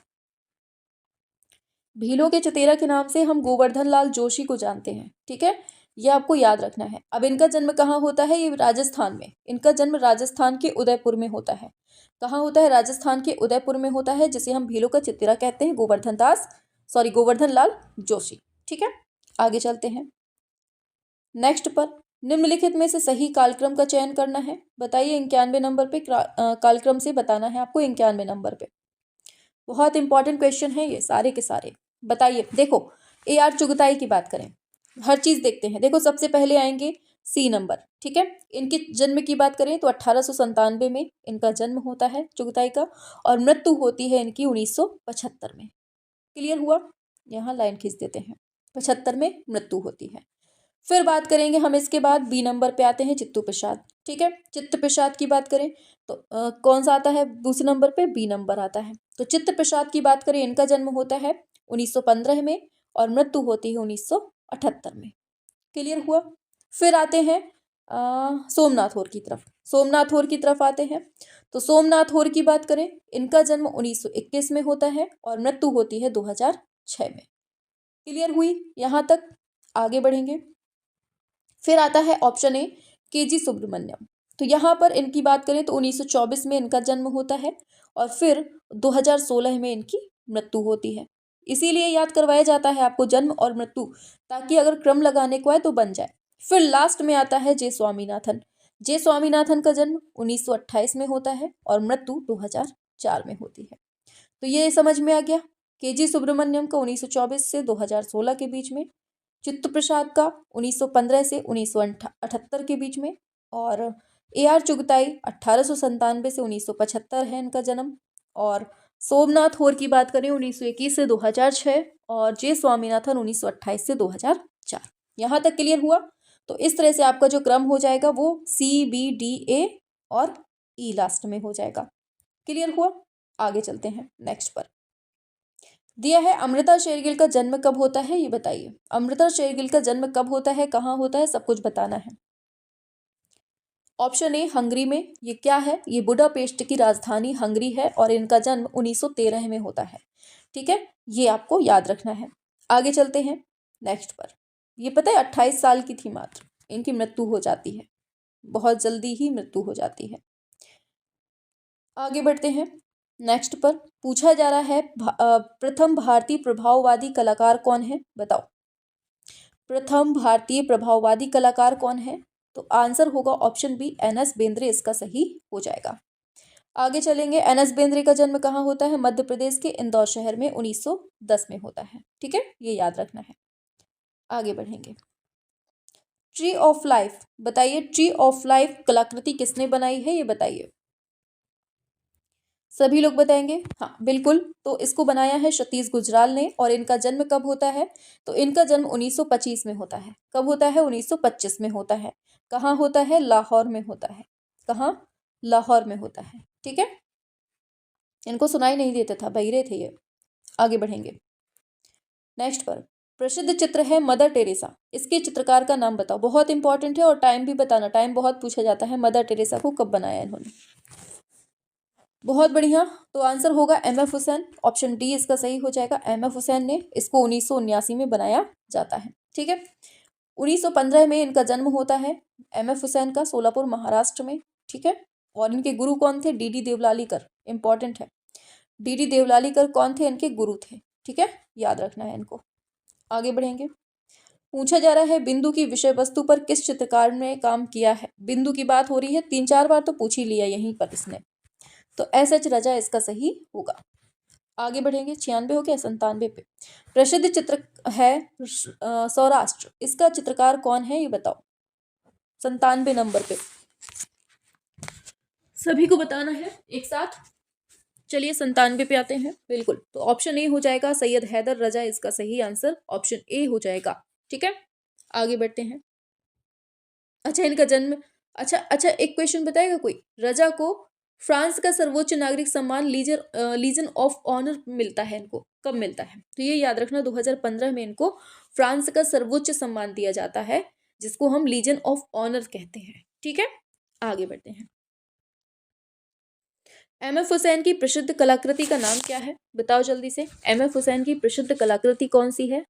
Speaker 2: भीलों के चितेरा के नाम से हम गोवर्धन लाल जोशी को जानते हैं। ठीक है, ये आपको याद रखना है। अब इनका जन्म कहाँ होता है? ये राजस्थान में, इनका जन्म राजस्थान के उदयपुर में होता है। कहाँ होता है? राजस्थान के उदयपुर में होता है, जिसे हम भीलों का चितेरा कहते हैं, गोवर्धन लाल जोशी। ठीक है, आगे चलते हैं नेक्स्ट पर। निम्नलिखित में से सही कालक्रम का चयन करना है। बताइए 91 नंबर पे कालक्रम से बताना है आपको। 91 नंबर पे बहुत इंपॉर्टेंट क्वेश्चन है ये सारे के सारे। बताइए, देखो AR चुगताई की बात करें, हर चीज देखते हैं। देखो सबसे पहले आएंगे C नंबर। ठीक है, इनके जन्म की बात करें तो 1897 में इनका जन्म होता है चुगताई का, और मृत्यु होती है इनकी 1975 में। क्लियर हुआ? यहाँ लाइन खींच देते हैं, 75 में मृत्यु होती है। फिर बात करेंगे हम इसके बाद B नंबर पे आते हैं चित्तू प्रसाद। ठीक है, चित्त प्रसाद की बात करें तो कौन सा आता है दूसरे नंबर पे? B नंबर आता है। तो चित्त प्रसाद की बात करें, इनका जन्म होता है 1915 में और मृत्यु होती है 1978 में। क्लियर हुआ? फिर आते हैं सोमनाथ होर की तरफ। सोमनाथ होर की तरफ आते हैं तो सोमनाथ होर की बात करें, इनका जन्म 1921 में होता है और मृत्यु होती है 2006 में। क्लियर हुई यहाँ तक? आगे बढ़ेंगे। फिर आता है ऑप्शन ए KG सुब्रमण्यम। तो यहाँ पर इनकी बात करें तो 1924 में इनका जन्म होता है और फिर 2016 में इनकी मृत्यु होती है। इसीलिए याद करवाया जाता है आपको जन्म और मृत्यु, ताकि अगर क्रम लगाने को आए तो बन जाए। फिर लास्ट में आता है जे स्वामीनाथन। जे स्वामीनाथन का जन्म 1928 में होता है और मृत्यु 2004 में होती है। तो ये समझ में आ गया। KG सुब्रमण्यम का 1924 से 2016 के बीच में, चित्त प्रसाद का 1915 से 1978 के बीच में, और AR चुगताई 1897 से 1975 है इनका जन्म, और सोमनाथ होर की बात करें 1921 से 2006, और जे स्वामीनाथन 1928 से 2004। यहाँ तक क्लियर हुआ? तो इस तरह से आपका जो क्रम हो जाएगा वो CBDA और E लास्ट में हो जाएगा। क्लियर हुआ? आगे चलते हैं नेक्स्ट पर। दिया है अमृता शेरगिल का जन्म कब होता है ये बताइए। अमृता शेरगिल का जन्म कब होता है, कहाँ होता है, सब कुछ बताना है। ऑप्शन ए हंगरी में। ये क्या है? ये बुडापेस्ट की राजधानी हंगरी है और इनका जन्म 1913 में होता है। ठीक है, ये आपको याद रखना है। आगे चलते हैं नेक्स्ट पर। ये पता है 28 साल की थी मात्र, इनकी मृत्यु हो जाती है, बहुत जल्दी ही मृत्यु हो जाती है। आगे बढ़ते हैं नेक्स्ट पर। पूछा जा रहा है प्रथम भारतीय प्रभाववादी कलाकार कौन है, बताओ। प्रथम भारतीय प्रभाववादी कलाकार कौन है? तो आंसर होगा ऑप्शन बी NS बेंद्रे, इसका सही हो जाएगा। आगे चलेंगे। NS बेंद्रे का जन्म कहाँ होता है? मध्य प्रदेश के इंदौर शहर में 1910 में होता है। ठीक है, ये याद रखना है। आगे बढ़ेंगे। ट्री ऑफ लाइफ, बताइए ट्री ऑफ लाइफ कलाकृति किसने बनाई है ये बताइए। सभी लोग बताएंगे? हाँ बिल्कुल, तो इसको बनाया है सतीश गुजराल ने। और इनका जन्म कब होता है? तो इनका जन्म 1925 में होता है। कब होता है? 1925 में होता है। कहाँ होता है? लाहौर में होता है। कहाँ? लाहौर में होता है। ठीक है, इनको सुनाई नहीं देता था, बहिरे थे ये। आगे बढ़ेंगे नेक्स्ट पर। प्रसिद्ध चित्र है मदर टेरेसा, इसके चित्रकार का नाम बताओ। बहुत इंपॉर्टेंट है और टाइम भी बताना, टाइम बहुत पूछा जाता है। मदर टेरेसा को कब बनाया इन्होंने? बहुत बढ़िया, तो आंसर होगा MF हुसैन। ऑप्शन डी इसका सही हो जाएगा। MF हुसैन ने इसको 1979 में बनाया जाता है। ठीक है, 1915 में इनका जन्म होता है MF हुसैन का, सोलापुर महाराष्ट्र में। ठीक है, और इनके गुरु कौन थे? DD देवलालीकर। इंपॉर्टेंट है, DD देवलालीकर कौन थे? इनके गुरु थे। ठीक है, याद रखना है इनको। आगे बढ़ेंगे। पूछा जा रहा है बिंदु की विषय वस्तु पर किस चित्रकार ने काम किया है। बिंदु की बात हो रही है, 3-4 बार तो पूछ ही लिया यहीं पर इसने, तो SH रजा इसका सही होगा। आगे बढ़ेंगे। 96 हो गया, 97 पे। प्रसिद्ध चित्र है सौराष्ट्र, इसका चित्रकार कौन है ये बताओ। 97 नंबर पे सभी को बताना है एक साथ। चलिए 97 पे आते हैं। बिल्कुल, तो ऑप्शन ए हो जाएगा सैयद हैदर रजा, इसका सही आंसर ऑप्शन ए हो जाएगा। ठीक है, आगे बढ़ते हैं। अच्छा, इनका जन्म, अच्छा अच्छा, एक क्वेश्चन बताएगा कोई? रजा को फ्रांस का सर्वोच्च नागरिक सम्मान लीजन ऑफ ऑनर मिलता है, इनको कब मिलता है? तो ये याद रखना, 2015 में इनको फ्रांस का सर्वोच्च सम्मान दिया जाता है, जिसको हम लीजन ऑफ ऑनर कहते हैं। ठीक है, आगे बढ़ते हैं। एम.एफ. हुसैन की प्रसिद्ध कलाकृति का नाम क्या है? बताओ जल्दी से, एम.एफ. हुसैन की प्रसिद्ध कलाकृति कौन सी है?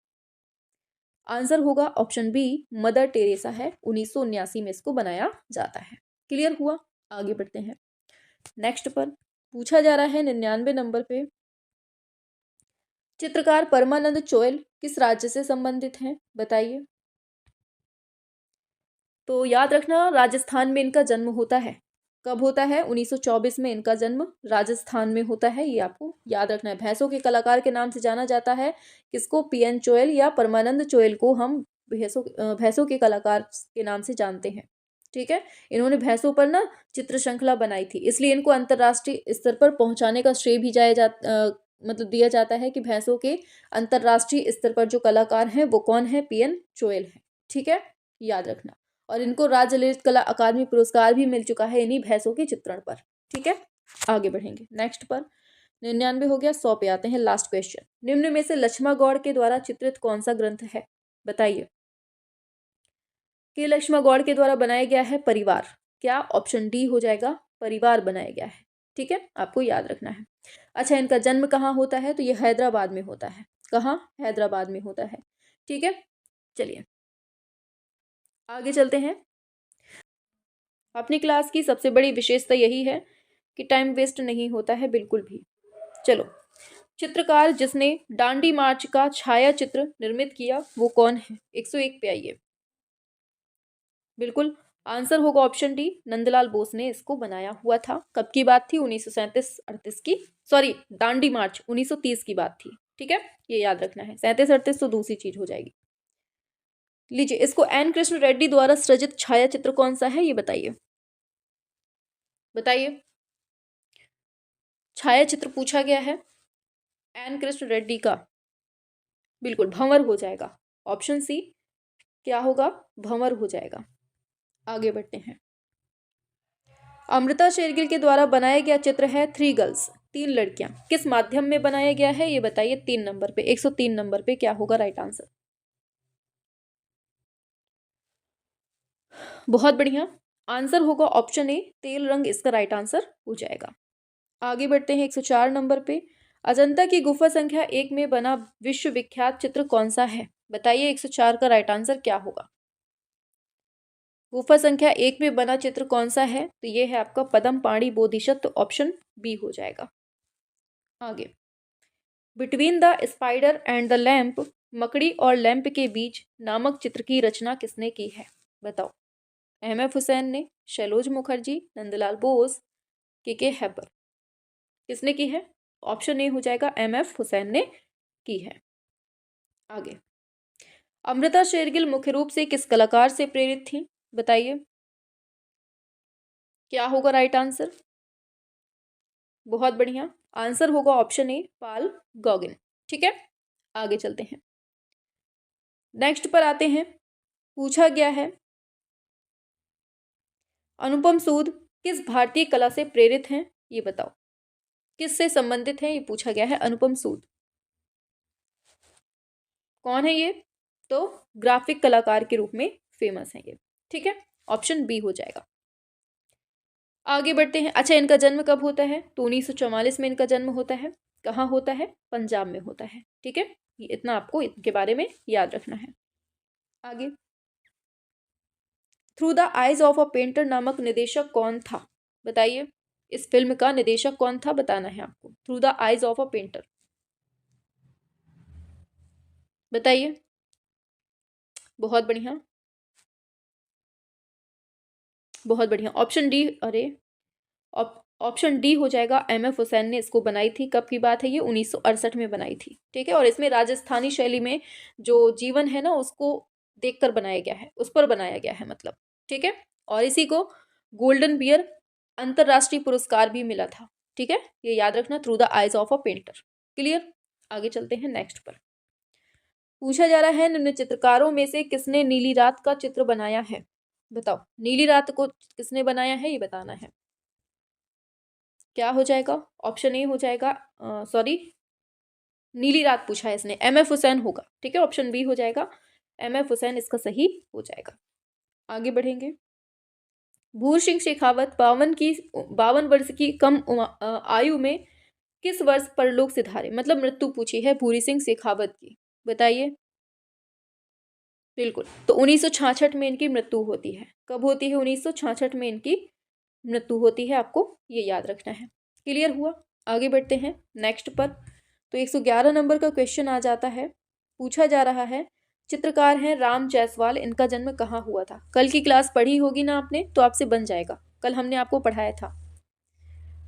Speaker 2: आंसर होगा ऑप्शन बी, मदर टेरेसा है। 1979 में इसको बनाया जाता है। क्लियर हुआ? आगे बढ़ते हैं। नेक्स्ट पर पूछा जा रहा है 99 नंबर पे, चित्रकार परमानंद चोयल किस राज्य से संबंधित हैं? बताइए। तो याद रखना, राजस्थान में इनका जन्म होता है। कब होता है? 1924 में इनका जन्म राजस्थान में होता है। ये आपको याद रखना है। भैंसों के कलाकार के नाम से जाना जाता है किसको? पीएन चोयल या परमानंद चोयल को हम भैंसों के कलाकार के नाम से जानते हैं। ठीक है, इन्होंने भैंसों पर ना चित्र श्रृंखला बनाई थी, इसलिए इनको अंतर्राष्ट्रीय स्तर पर पहुंचाने का श्रेय भी मतलब दिया जाता है कि भैंसों के अंतर्राष्ट्रीय स्तर पर जो कलाकार हैं वो कौन है? पीएन चोयल है। ठीक है, याद रखना। और इनको राज्य ललित कला अकादमी पुरस्कार भी मिल चुका है इन्हीं भैंसों के चित्रण पर। ठीक है, आगे बढ़ेंगे। नेक्स्ट पर 99 हो गया, 100 पे आते हैं। लास्ट क्वेश्चन, निम्न में से लक्ष्मा गौड़ के द्वारा चित्रित कौन सा ग्रंथ है? बताइए। कि लक्ष्मा गौड़ के द्वारा बनाया गया है परिवार। क्या? ऑप्शन डी हो जाएगा, परिवार बनाया गया है। ठीक है, आपको याद रखना है। अच्छा, इनका जन्म कहाँ होता है? तो ये हैदराबाद में होता है। कहाँ? हैदराबाद में होता है। ठीक है, चलिए आगे चलते हैं। अपनी क्लास की सबसे बड़ी विशेषता यही है कि टाइम वेस्ट नहीं होता है बिल्कुल भी। चलो, चित्रकार जिसने डांडी मार्च का छाया चित्र निर्मित किया वो कौन है? 101 पे आइए। बिल्कुल, आंसर होगा ऑप्शन डी, नंदलाल बोस ने इसको बनाया हुआ था। कब की बात थी? 1937-38 की, सॉरी दांडी मार्च 1930 की बात थी। ठीक है, ये याद रखना है। 37-38 तो दूसरी चीज हो जाएगी। लीजिए, इसको एन कृष्ण रेड्डी द्वारा सृजित छाया चित्र कौन सा है? ये बताइए। बताइए, छाया चित्र पूछा गया है एन कृष्ण रेड्डी का। बिल्कुल, भंवर हो जाएगा। ऑप्शन सी क्या होगा? भंवर हो जाएगा। आगे बढ़ते हैं। अमृता शेरगिल के द्वारा बनाया गया चित्र है 3 गर्ल्स, 3 लड़कियां। किस माध्यम में बनाया गया है? ये बताइए। 3 नंबर पे, 103 नंबर पे क्या होगा राइट आंसर? बहुत बढ़िया, आंसर होगा ऑप्शन ए, तेल रंग इसका राइट आंसर हो जाएगा। आगे बढ़ते हैं 104 नंबर पे, अजंता की गुफा संख्या 1 में बना विश्वविख्यात चित्र कौन सा है? बताइए 104 का राइट आंसर क्या होगा? गुफा संख्या 1 में बना चित्र कौन सा है? तो ये है आपका पद्म पाणी बोधिसत्व, ऑप्शन बी हो जाएगा। आगे, between the spider and the lamp, मकड़ी और लैंप के बीच नामक चित्र की रचना किसने की है? बताओ। एम.एफ. हुसैन ने, शैलोज मुखर्जी, नंदलाल बोस, के हैबर। किसने की है? ऑप्शन ए हो जाएगा, एम.एफ. हुसैन ने की है। आगे, अमृता शेरगिल मुख्य रूप से किस कलाकार से प्रेरित थी? बताइए, क्या होगा राइट आंसर? बहुत बढ़िया, आंसर होगा ऑप्शन ए, पाल गॉगिन। ठीक है, आगे चलते हैं। नेक्स्ट पर आते हैं। पूछा गया है अनुपम सूद किस भारतीय कला से प्रेरित हैं? ये बताओ, किससे संबंधित है? ये पूछा गया है। अनुपम सूद कौन है? ये तो ग्राफिक कलाकार के रूप में फेमस है ये। ठीक है, ऑप्शन बी हो जाएगा। आगे बढ़ते हैं। अच्छा, इनका जन्म कब होता है? तो 1944 में इनका जन्म होता है। कहाँ होता है? पंजाब में होता है। ठीक है, ये इतना आपको इनके बारे में याद रखना है। आगे, through the eyes of a painter नामक निर्देशक कौन था? बताइए, इस फिल्म का निर्देशक कौन था बताना है आपको। Through the eyes of a painter, बताइए। बहुत बढ़िया, बहुत बढ़िया, ऑप्शन डी। अरे, ऑप्शन डी हो जाएगा, एम.एफ. हुसैन ने इसको बनाई थी। कब की बात है? ये 1968 में बनाई थी। ठीक है, और इसमें राजस्थानी शैली में जो जीवन है ना उसको देखकर बनाया गया है, उस पर बनाया गया है मतलब। ठीक है, और इसी को गोल्डन बियर अंतरराष्ट्रीय पुरस्कार भी मिला था। ठीक है, ये याद रखना, through the eyes of a painter. Clear. आगे चलते हैं नेक्स्ट पर। पूछा जा रहा है निम्न चित्रकारों में से किसने नीली रात का चित्र बनाया है। बताओ, नीली रात को किसने बनाया है, ये बताना है। क्या हो जाएगा, ऑप्शन ए हो जाएगा, सॉरी, नीली रात पूछा है इसने, एम एफ हुसैन होगा। ठीक है, ऑप्शन बी हो जाएगा, एम एफ हुसैन इसका सही हो जाएगा। आगे बढ़ेंगे। भूर सिंह शेखावत 52 वर्ष की कम आयु में किस वर्ष परलोक सिधारे, मतलब मृत्यु पूछी है भूरी सिंह शेखावत की, बताइए। बिल्कुल, तो 1966 में इनकी मृत्यु होती है। कब होती है, 1966 में इनकी मृत्यु होती है, आपको ये याद रखना है। क्लियर हुआ। आगे बढ़ते हैं नेक्स्ट पर। तो 111 नंबर का क्वेश्चन आ जाता है। पूछा जा रहा है, चित्रकार हैं राम जायसवाल, इनका जन्म कहाँ हुआ था। कल की क्लास पढ़ी होगी ना आपने, तो आपसे बन जाएगा, कल हमने आपको पढ़ाया था।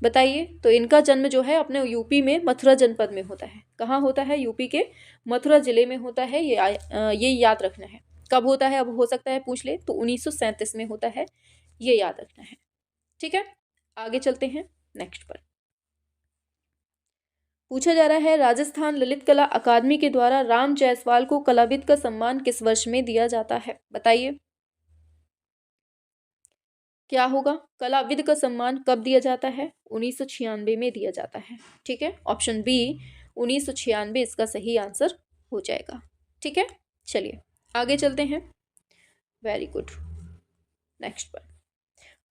Speaker 2: बताइए, तो इनका जन्म जो है अपने यूपी में मथुरा जनपद में होता है। कहाँ होता है, यूपी के मथुरा जिले में होता है। ये याद रखना है। कब होता है, अब हो सकता है पूछ ले, तो 1937 में होता है, ये याद रखना है। ठीक है, आगे चलते हैं नेक्स्ट पर। पूछा जा रहा है, राजस्थान ललित कला अकादमी के द्वारा राम जायसवाल को कलाविद का सम्मान किस वर्ष में दिया जाता है, बताइए। क्या होगा, कलाविद का सम्मान कब दिया जाता है, 1996 में दिया जाता है। ठीक है, ऑप्शन बी 1996 इसका सही आंसर हो जाएगा। ठीक है, चलिए आगे चलते हैं। Very good. नेक्स्ट पर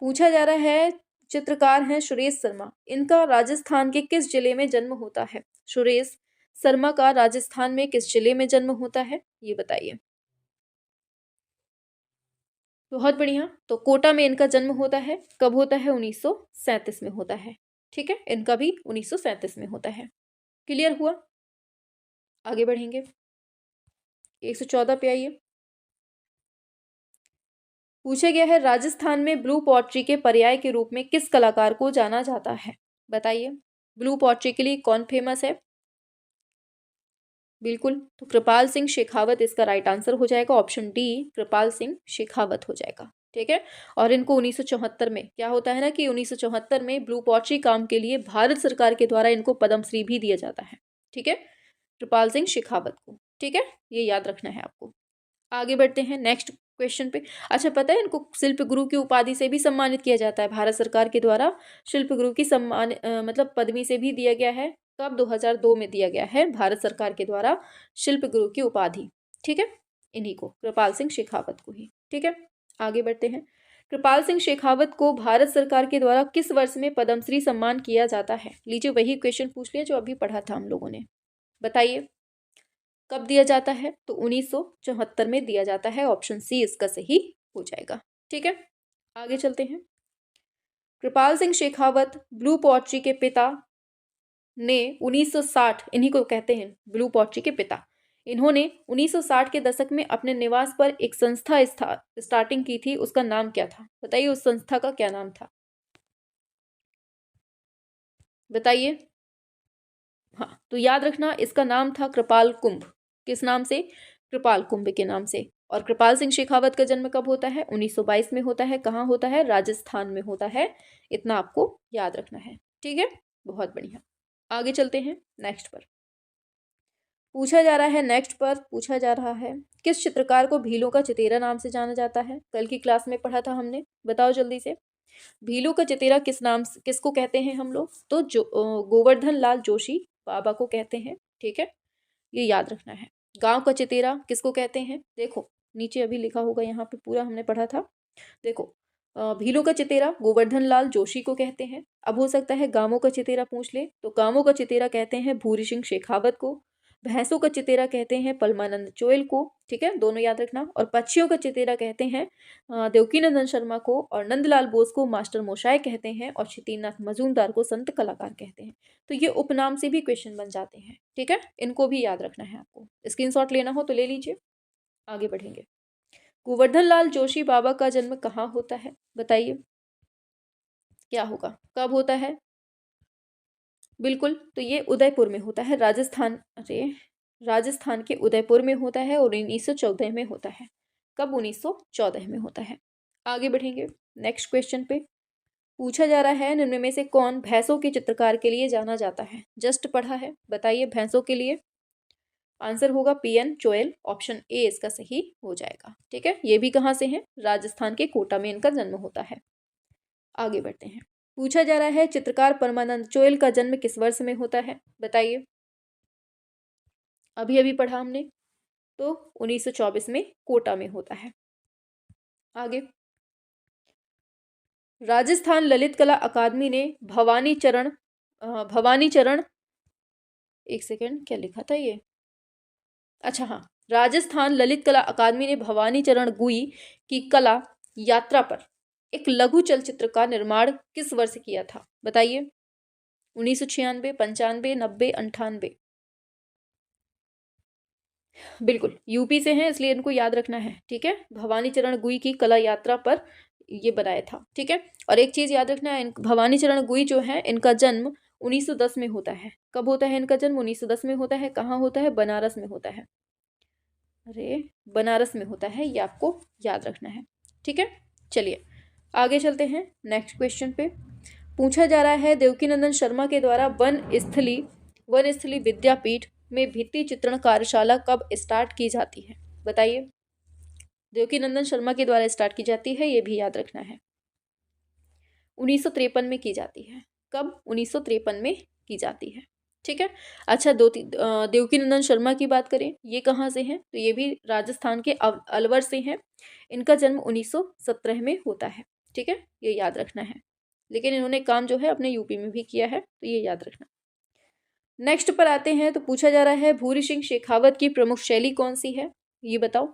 Speaker 2: पूछा जा रहा है, चित्रकार हैं सुरेश शर्मा, इनका राजस्थान के किस जिले में जन्म होता है। सुरेश शर्मा का राजस्थान में किस जिले में जन्म होता है, ये बताइए। बहुत बढ़िया, तो कोटा में इनका जन्म होता है। कब होता है, 1937 में होता है। ठीक है, इनका भी 1937 में होता है। क्लियर हुआ। आगे बढ़ेंगे, 114 पे आइए। पूछा गया है, राजस्थान में ब्लू पॉटरी के पर्याय के रूप में किस कलाकार को जाना जाता है, बताइए। ब्लू पॉटरी के लिए कौन फेमस है। बिल्कुल, तो कृपाल सिंह शेखावत इसका राइट आंसर हो जाएगा। ऑप्शन डी कृपाल सिंह शेखावत हो जाएगा। ठीक है, और इनको 1974 में क्या होता है ना, कि 1974 में ब्लू पॉटरी काम के लिए भारत सरकार के द्वारा इनको पद्मश्री भी दिया जाता है। ठीक है, कृपाल सिंह शेखावत को। ठीक है, ये याद रखना है आपको। आगे बढ़ते हैं नेक्स्ट क्वेश्चन पे। अच्छा, पता है इनको शिल्प गुरु की उपाधि से भी सम्मानित किया जाता है भारत सरकार के द्वारा। शिल्प गुरु की सम्मान मतलब पदवी से भी दिया गया है। कब, 2002 में दिया गया है भारत सरकार के द्वारा शिल्प गुरु की उपाधि। ठीक है, इन्हीं को, कृपाल सिंह शेखावत को ही। ठीक है, आगे बढ़ते हैं। कृपाल सिंह शेखावत को भारत सरकार के द्वारा किस वर्ष में पद्मश्री सम्मान किया जाता है। लीजिए, वही क्वेश्चन पूछ लिया जो अभी पढ़ा था हम लोगों ने, बताइए कब दिया जाता है, तो 1974 में दिया जाता है। ऑप्शन सी इसका सही हो जाएगा। ठीक है, आगे चलते हैं। कृपाल सिंह शेखावत ब्लू पॉटरी के पिता ने 1960, इन्हीं को कहते हैं ब्लू पॉटरी के पिता, इन्होंने 1960 के दशक में अपने निवास पर एक संस्था स्टार्टिंग की थी। उसका नाम क्या था, बताइए, उस संस्था का क्या नाम था, बताइए। हाँ, तो याद रखना, इसका नाम था कृपाल कुंभ। किस नाम से, कृपाल कुंभ के नाम से। और कृपाल सिंह शेखावत का जन्म कब होता है, 1922 में होता है। कहाँ होता है, राजस्थान में होता है। इतना आपको याद रखना है। ठीक है, बहुत बढ़िया। आगे चलते हैं नेक्स्ट पर। पूछा जा रहा है, नेक्स्ट पर पूछा जा रहा है, किस चित्रकार को भीलों का चितेरा नाम से जाना जाता है। कल की क्लास में पढ़ा था हमने, बताओ जल्दी से। भीलू का चितेरा किसको कहते हैं हम लोग, तो गोवर्धन लाल जोशी बाबा को कहते हैं। ठीक है, ये याद रखना है। गांव का चितेरा किसको कहते हैं, देखो नीचे अभी लिखा होगा, यहाँ पे पूरा हमने पढ़ा था। देखो, भीलू का चितेरा गोवर्धन लाल जोशी को कहते हैं। अब हो सकता है गांवों का चितेरा पूछ ले, तो गांवों का चितेरा कहते हैं भूरी सिंह शेखावत को। भैंसों का चितेरा कहते हैं परमानंद चोयल को। ठीक है, दोनों याद रखना। और पक्षियों का चितेरा कहते हैं देवकीनंदन शर्मा को। और नंदलाल बोस को मास्टर मोशाय कहते हैं। और क्षितिनाथ मजूमदार को संत कलाकार कहते हैं। तो ये उपनाम से भी क्वेश्चन बन जाते हैं। ठीक है, इनको भी याद रखना है आपको। स्क्रीनशॉट लेना हो तो ले लीजिए। आगे बढ़ेंगे। गोवर्धन लाल जोशी बाबा का जन्म कहाँ होता है, बताइए क्या होगा, कब होता है। बिल्कुल, तो ये उदयपुर में होता है, राजस्थान, अरे राजस्थान के उदयपुर में होता है। और 1914 में होता है। कब, 1914 में होता है। आगे बढ़ेंगे नेक्स्ट क्वेश्चन पे। पूछा जा रहा है निम्न में से कौन भैंसों के चित्रकार के लिए जाना जाता है। जस्ट पढ़ा है, बताइए भैंसों के लिए। आंसर होगा पीएन चोएल, ऑप्शन ए इसका सही हो जाएगा। ठीक है, ये भी कहाँ से है, राजस्थान के कोटा में इनका जन्म होता है। आगे बढ़ते हैं। पूछा जा रहा है चित्रकार परमानंद चोएल का जन्म किस वर्ष में होता है, बताइए। अभी अभी पढ़ा हमने, तो 1924 में कोटा में होता है। आगे, राजस्थान ललित कला अकादमी ने भवानी चरण, एक सेकेंड, क्या लिखा था ये, अच्छा हाँ, राजस्थान ललित कला अकादमी ने भवानी चरण गुई की कला यात्रा पर एक लघु चलचित्र का निर्माण किस वर्ष किया था, बताइए। 1996, 95, 90, 98। बिल्कुल यूपी से हैं इसलिए इनको याद रखना है। ठीक है, भवानी चरण गुई की कला यात्रा पर ये बनाया था। ठीक है, और एक चीज याद रखना है, भवानी चरण गुई जो है इनका जन्म 1910 में होता है। कब होता है इनका जन्म, 1910 में होता है। कहाँ होता है, बनारस में होता है। अरे बनारस में होता है, ये आपको याद रखना है। ठीक है, चलिए आगे चलते हैं नेक्स्ट क्वेश्चन पे। पूछा जा रहा है देवकीनंदन शर्मा के द्वारा वन स्थली विद्यापीठ में भित्ति चित्रण कार्यशाला कब स्टार्ट की जाती है, बताइए। देवकीनंदन शर्मा के द्वारा स्टार्ट की जाती है, ये भी याद रखना है। 1953 में की जाती है। कब, 1953 में की जाती है। ठीक है, अच्छा देवकीनंदन शर्मा की बात करें, ये कहाँ से हैं, तो ये भी राजस्थान के अलवर से हैं। इनका जन्म 1917 में होता है। ठीक है, ये याद रखना है। लेकिन इन्होंने काम जो है अपने यूपी में भी किया है, तो ये याद रखना। नेक्स्ट पर आते हैं, तो पूछा जा रहा है भूरी सिंह शेखावत की प्रमुख शैली कौन सी है, ये बताओ।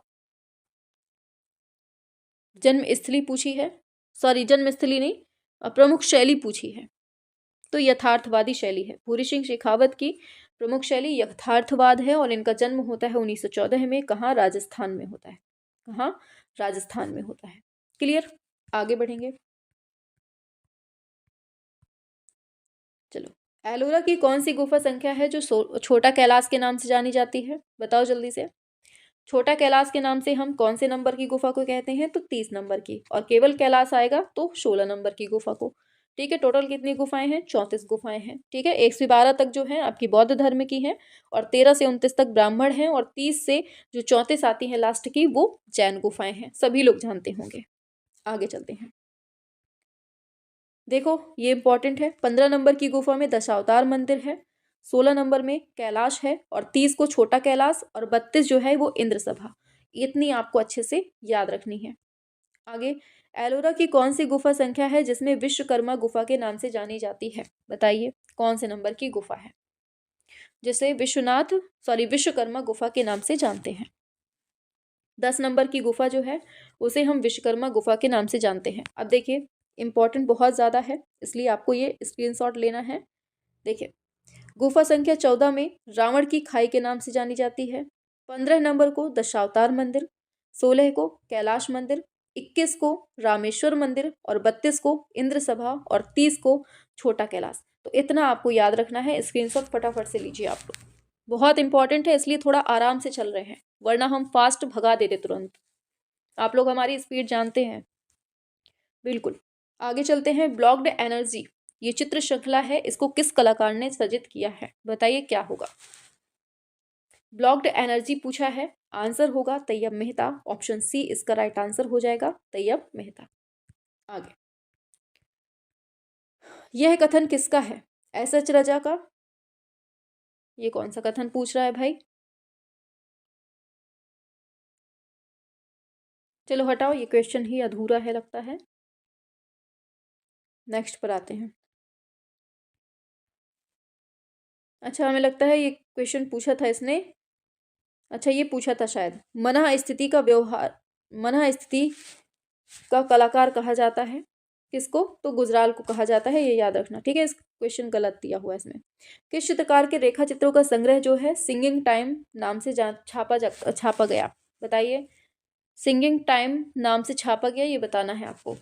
Speaker 2: जन्मस्थली पूछी है, सॉरी जन्मस्थली नहीं, प्रमुख शैली पूछी है, तो यथार्थवादी शैली है। भूरी सिंह शेखावत की प्रमुख शैली यथार्थवाद है और इनका जन्म होता है 1914 में। कहाँ, राजस्थान में होता है। कहाँ, राजस्थान में होता है। क्लियर, आगे बढ़ेंगे। चलो, एलोरा की कौन सी गुफा संख्या है जो छोटा कैलाश के नाम से जानी जाती है, बताओ जल्दी से। छोटा कैलाश के नाम से हम कौन से नंबर की गुफा को कहते हैं, तो 30 नंबर की, और केवल कैलाश आएगा तो 16 नंबर की गुफा को। ठीक है, टोटल कितनी गुफाएं हैं, 34 गुफाएं हैं। ठीक है, 1 से 12 तक जो है आपकी बौद्ध धर्म की हैं, और 13 से 29 तक ब्राह्मण हैं, और 30 से जो 34 आती हैं लास्ट की, वो जैन गुफाएं हैं। सभी लोग जानते होंगे। आगे चलते हैं, देखो ये इंपॉर्टेंट है। 15 नंबर की गुफा में दशावतार मंदिर है, 16 नंबर में कैलाश है, और 30 को छोटा कैलाश, और 32 जो है वो इंद्र सभा। इतनी आपको अच्छे से याद रखनी है। आगे, एलोरा की कौन सी गुफा संख्या है जिसमें विश्वकर्मा गुफा के नाम से जानी जाती है, बताइए। कौन से नंबर की गुफा है जिसे विश्वकर्मा गुफा के नाम से जानते हैं। 10 नंबर की गुफा जो है उसे हम विश्वकर्मा गुफा के नाम से जानते हैं। अब देखिए इंपॉर्टेंट बहुत ज़्यादा है, इसलिए आपको ये स्क्रीनशॉट लेना है। देखिए, गुफा संख्या 14 में रावण की खाई के नाम से जानी जाती है। 15 नंबर को दशावतार मंदिर, 16 को कैलाश मंदिर, 21 को रामेश्वर मंदिर, और 32 को इंद्र सभा, और 30 को छोटा कैलाश। तो इतना आपको याद रखना है। स्क्रीनशॉट फटाफट से लीजिए आप लोग, बहुत इंपॉर्टेंट है, इसलिए थोड़ा आराम से चल रहे हैं, वरना हम फास्ट भगा देते तुरंत। आप लोग हमारी स्पीड जानते हैं। बिल्कुल, आगे चलते हैं। ब्लॉक्ड एनर्जी, ये चित्र श्रृंखला है, इसको किस कलाकार ने सृजित किया है, बताइए क्या होगा। ब्लॉक्ड एनर्जी पूछा है, आंसर होगा तैयब मेहता, ऑप्शन सी इसका राइट आंसर हो जाएगा, तैयब मेहता। आगे, यह कथन किसका है, एस एच रजा का। ये कौन सा कथन पूछ रहा है भाई, चलो हटाओ, ये क्वेश्चन ही अधूरा है लगता है। नेक्स्ट पर आते हैं। अच्छा, हमें लगता है ये क्वेश्चन पूछा था इसने, अच्छा ये पूछा था शायद। मनः स्थिति का कलाकार कहा जाता है किसको, तो गुजराल को कहा जाता है, ये याद रखना। ठीक है, इस क्वेश्चन गलत दिया हुआ है इसमें। किस चित्रकार के रेखा चित्रों का संग्रह जो है सिंगिंग टाइम नाम से छापा गया, बताइए। सिंगिंग टाइम नाम से छापा गया, ये बताना है आपको।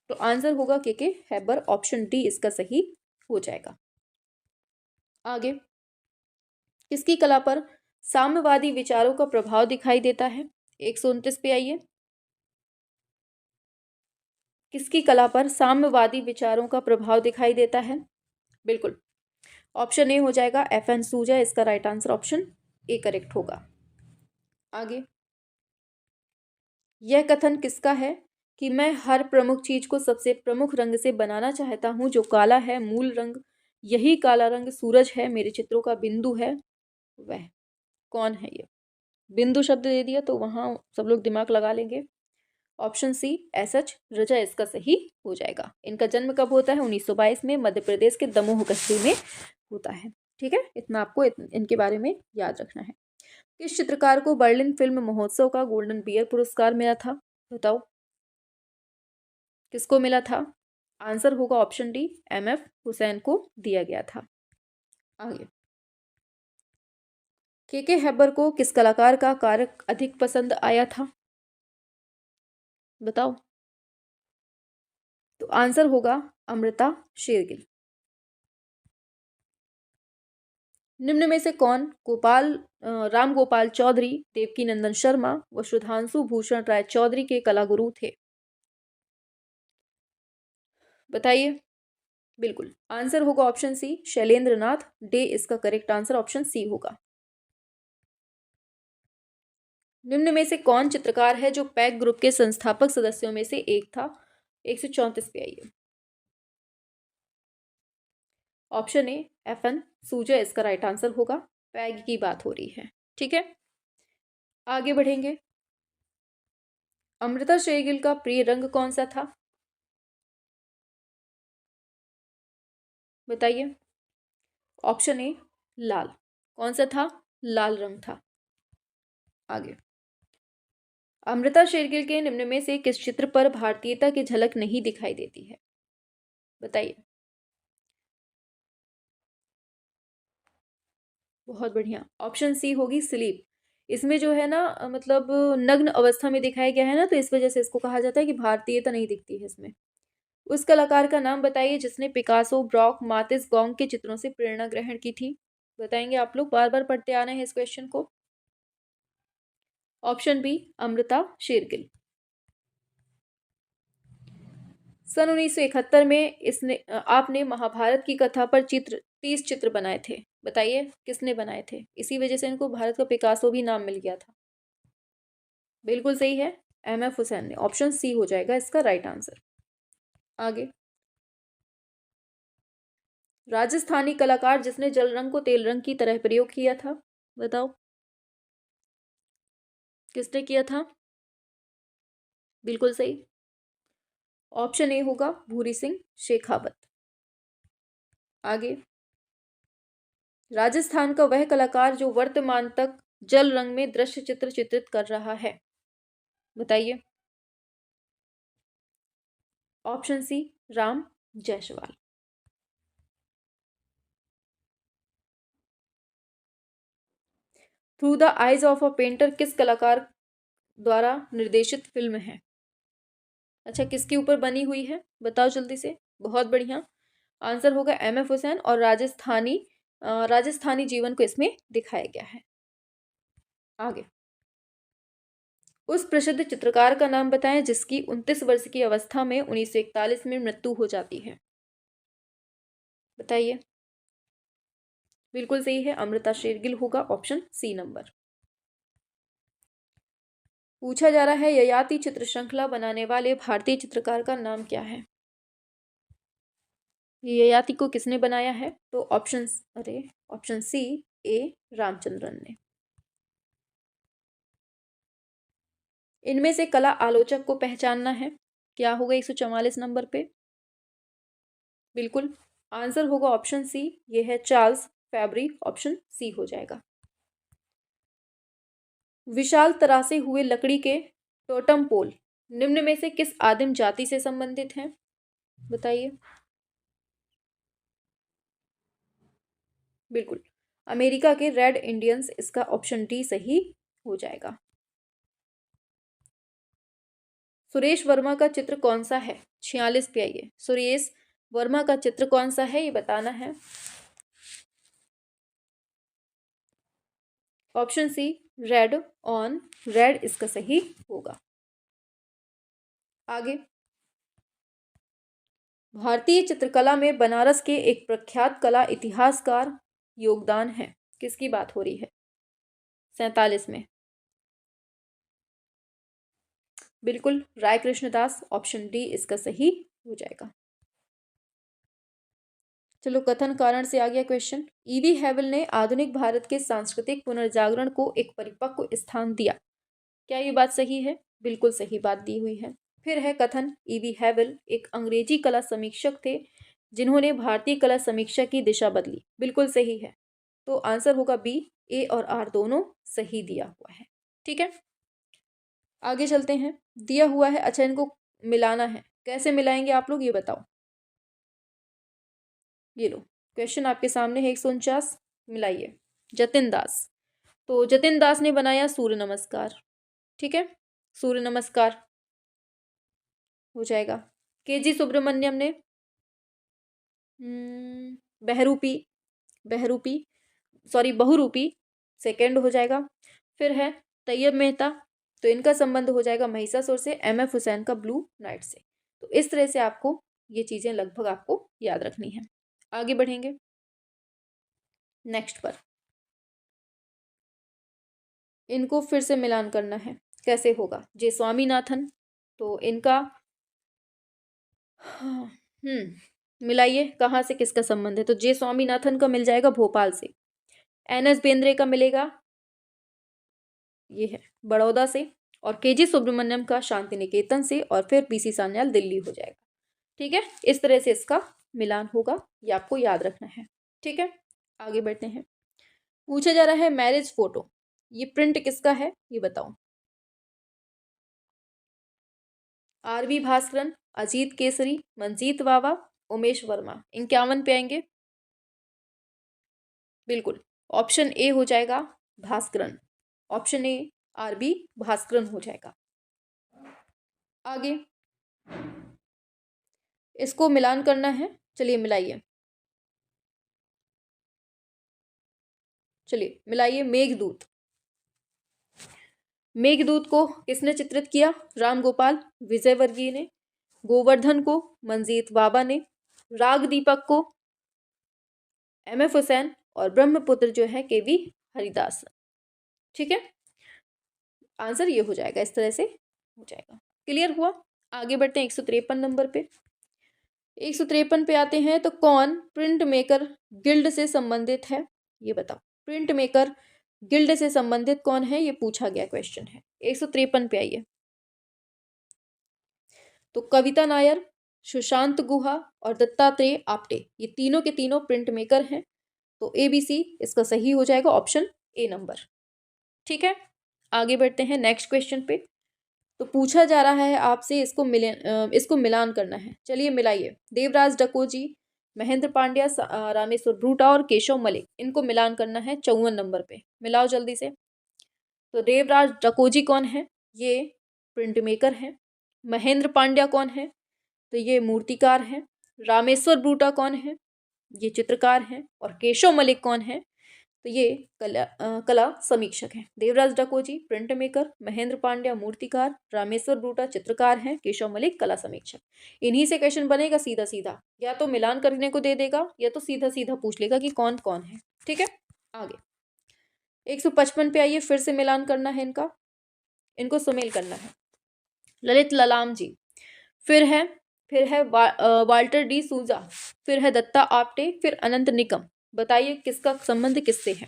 Speaker 2: तो आंसर होगा के हैबर, ऑप्शन डी इसका सही हो जाएगा। आगे, किसकी कला पर साम्यवादी विचारों का प्रभाव दिखाई देता है, 129 पे आइए। किसकी कला पर साम्यवादी विचारों का प्रभाव दिखाई देता है? बिल्कुल, ऑप्शन ए हो जाएगा FN सूजा, इसका right answer option A correct होगा। आगे, यह कथन किसका है कि मैं हर प्रमुख चीज को सबसे प्रमुख रंग से बनाना चाहता हूं जो काला है, मूल रंग यही काला रंग सूरज है, मेरे चित्रों का बिंदु है वह कौन है? ये बिंदु शब्द दे दिया तो वहां सब लोग दिमाग लगा लेंगे। ऑप्शन सी SH रजा इसका सही हो जाएगा। इनका जन्म कब होता है? 1922 में मध्य प्रदेश के दमोह कस्बे में होता है। ठीक है, इतना आपको इनके बारे में याद रखना है। किस चित्रकार को बर्लिन फिल्म महोत्सव का गोल्डन बियर पुरस्कार मिला था? बताओ किसको मिला था? आंसर होगा ऑप्शन डी, MF हुसैन को दिया गया था। आगे, के हैबर को किस कलाकार का कार्य अधिक पसंद आया था? बताओ। तो आंसर होगा अमृता शेरगिल। निम्न में से कौन राम गोपाल चौधरी, देवकी नंदन शर्मा व सुधांशु भूषण राय चौधरी के कला गुरु थे? बताइए। बिल्कुल, आंसर होगा ऑप्शन सी, शैलेंद्र नाथ डे, इसका करेक्ट आंसर ऑप्शन सी होगा। निम्न में से कौन चित्रकार है जो पैक ग्रुप के संस्थापक सदस्यों में से एक था? 134 पे आइए। ऑप्शन ए FN सूजा, इसका राइट आंसर होगा। पैग की बात हो रही है। ठीक है, आगे बढ़ेंगे। अमृता शेरगिल का प्रिय रंग कौन सा था? बताइए। ऑप्शन ए लाल। कौन सा था? लाल रंग था। आगे, अमृता शेरगिल के निम्न में से किस चित्र पर भारतीयता की झलक नहीं दिखाई देती है? बताइए। बहुत बढ़िया, ऑप्शन सी होगी स्लीप। इसमें जो है ना मतलब नग्न अवस्था में दिखाया गया है ना, तो इस वजह से इसको कहा जाता है कि भारतीयता नहीं दिखती है इसमें। उस कलाकार का नाम बताइए जिसने पिकासो, ब्रॉक, मातिस, गौंग के चित्रों से प्रेरणा ग्रहण की थी? बताएंगे आप लोग, बार बार पढ़ते आ रहे हैं इस क्वेश्चन को। Option B Amrita Shergil. सन 1971 में आपने महाभारत की कथा पर 30 चित्र बनाए थे। बताइए किसने बनाए थे? इसी वजह से इनको भारत का पिकासो भी नाम मिल गया था। बिल्कुल सही है, MF हुसैन ने। ऑप्शन सी हो जाएगा इसका राइट आंसर। आगे, राजस्थानी कलाकार जिसने जल रंग को तेल रंग की तरह प्रयोग किया था? बताओ किसने किया था? बिल्कुल सही, ऑप्शन ए होगा भूरी सिंह शेखावत। आगे, राजस्थान का वह कलाकार जो वर्तमान तक जल रंग में दृश्य चित्र चित्रित कर रहा है? बताइए। Option C Ram Jayaswal. Through the eyes of a painter किस कलाकार द्वारा निर्देशित फिल्म है? अच्छा, किसके ऊपर बनी हुई है? बताओ जल्दी से। बहुत बढ़िया, आंसर होगा MF हुसैन, और राजस्थानी जीवन को इसमें दिखाया गया है। आगे, उस प्रसिद्ध चित्रकार का नाम बताएं जिसकी 29 वर्ष की अवस्था में 1941 में मृत्यु हो जाती है? बताइए। बिल्कुल सही है, अमृता शेरगिल होगा, ऑप्शन सी नंबर। पूछा जा रहा है ययाति चित्र श्रृंखला बनाने वाले भारतीय चित्रकार का नाम क्या है? ययाति को किसने बनाया है? तो ऑप्शन सी A रामचंद्रन ने। इनमें से कला आलोचक को पहचानना है, क्या होगा 144 नंबर पे? बिल्कुल, आंसर होगा ऑप्शन सी, ये है चार्ल्स फैब्री, ऑप्शन सी हो जाएगा। विशाल तरासे हुए लकड़ी के टोटम पोल निम्न में से किस आदिम जाति से संबंधित हैं? बताइए। बिल्कुल, अमेरिका के रेड इंडियंस, इसका ऑप्शन डी सही हो जाएगा। सुरेश वर्मा का चित्र कौन सा है? 46 पे आइए। सुरेश वर्मा का चित्र कौन सा है ये बताना है। Option C red on red, इसका सही होगा। आगे, भारतीय चित्रकला में बनारस के एक प्रख्यात कला इतिहासकार योगदान है। किसकी बात हो रही है? 47 में बिल्कुल राय कृष्णदास, ऑप्शन डी इसका सही हो जाएगा। चलो कथन कारण से आ गया क्वेश्चन। ईवी हैवल ने आधुनिक भारत के सांस्कृतिक पुनर्जागरण को एक परिपक्व स्थान दिया। क्या ये बात सही है? बिल्कुल सही बात दी हुई है। फिर है कथन, ईवी हैवल एक अंग्रेजी कला समीक्षक थे जिन्होंने भारतीय कला समीक्षा की दिशा बदली। बिल्कुल सही है। तो आंसर होगा बी। ए और आर दोनों सही दिया हुआ है। ठीक है, आगे चलते हैं। दिया हुआ है, अच्छा इनको मिलाना है। कैसे मिलाएंगे आप लोग ये बताओ। ये लो क्वेश्चन आपके सामने है 149, मिलाइए। जतिन दास, तो जतिन दास ने बनाया सूर्य नमस्कार। ठीक है, सूर्य नमस्कार हो जाएगा। केजी सुब्रमण्यम ने बहरूपी, बहरूपी सॉरी बहुरूपी, सेकंड हो जाएगा। फिर है तैयब मेहता, तो इनका संबंध हो जाएगा महिषासुर से। एम.एफ. हुसैन का ब्लू नाइट से। तो इस तरह से आपको ये चीजें लगभग आपको याद रखनी है। आगे बढ़ेंगे नेक्स्ट पर। इनको फिर से मिलान करना है। कैसे होगा? जे स्वामीनाथन, तो इनका मिलाइए कहाँ से किसका संबंध है। तो जे स्वामीनाथन का मिल जाएगा भोपाल से। एन.एस. बेंद्रे का मिलेगा, ये है बड़ौदा से। और केजी सुब्रमण्यम का शांति निकेतन से। और फिर पीसी सान्याल दिल्ली हो जाएगा। ठीक है, इस तरह से इसका मिलान होगा, ये आपको याद रखना है। ठीक है, आगे बढ़ते हैं। पूछा जा रहा है मैरिज फोटो, ये प्रिंट किसका है ये बताओ। आर.वी. भास्करन, अजीत केसरी, मंजीत वावा, उमेश वर्मा। 51 पे आएंगे। बिल्कुल ऑप्शन ए हो जाएगा Bhaskaran. Option A RB. Bhaskaran हो जाएगा। आगे इसको मिलान करना है। चलिए मिलाइए, चलिए मिलाइए। मेघदूत, मेघदूत को किसने चित्रित किया? राम गोपाल विजयवर्गीय ने। गोवर्धन को मंजीत बाबा ने। राग दीपक को एम.एफ. हुसैन। और ब्रह्मपुत्र जो है के.वी. हरिदास। ठीक है, आंसर ये हो जाएगा, इस तरह से हो जाएगा। क्लियर हुआ? आगे बढ़ते हैं 153 नंबर पे। 153 पे आते हैं। तो कौन प्रिंट मेकर गिल्ड से संबंधित है ये बताओ। प्रिंट मेकर गिल्ड से संबंधित कौन है ये पूछा गया क्वेश्चन है। 153 पे आइए। तो कविता नायर, सुशांत गुहा और दत्तात्रेय आप्टे, ये तीनों के तीनों प्रिंट मेकर हैं। तो ABC इसका सही हो जाएगा, ऑप्शन ए नंबर। ठीक है, आगे बढ़ते हैं नेक्स्ट क्वेश्चन पे। तो पूछा जा रहा है आपसे इसको मिलान करना है। चलिए मिलाइए। देवराज डकोजी, महेंद्र पांड्या, रामेश्वर ब्रूटा और केशव मलिक, इनको मिलान करना है 54 नंबर पे। मिलाओ जल्दी से। तो देवराज डकोजी कौन है? ये प्रिंट मेकर हैं। महेंद्र पांड्या कौन है? तो ये मूर्तिकार हैं। रामेश्वर ब्रूटा कौन है? ये चित्रकार हैं। और केशव मलिक कौन है? तो ये कला समीक्षक हैं। देवराज डकोजी प्रिंट मेकर, महेंद्र पांड्या मूर्तिकार, रामेश्वर ब्रूटा चित्रकार हैं, केशव मलिक कला समीक्षक। इन्हीं से क्वेश्चन बनेगा सीधा सीधा, या तो मिलान करने को दे देगा या तो सीधा सीधा पूछ लेगा कि कौन कौन है। ठीक है, आगे 155 पे आइए। फिर से मिलान करना है इनका, इनको सुमेल करना है। ललित ललाम जी, फिर है वाल्टर डी सूजा, फिर है दत्ता आप्टे, फिर अनंत निकम। बताइए किसका संबंध किससे है।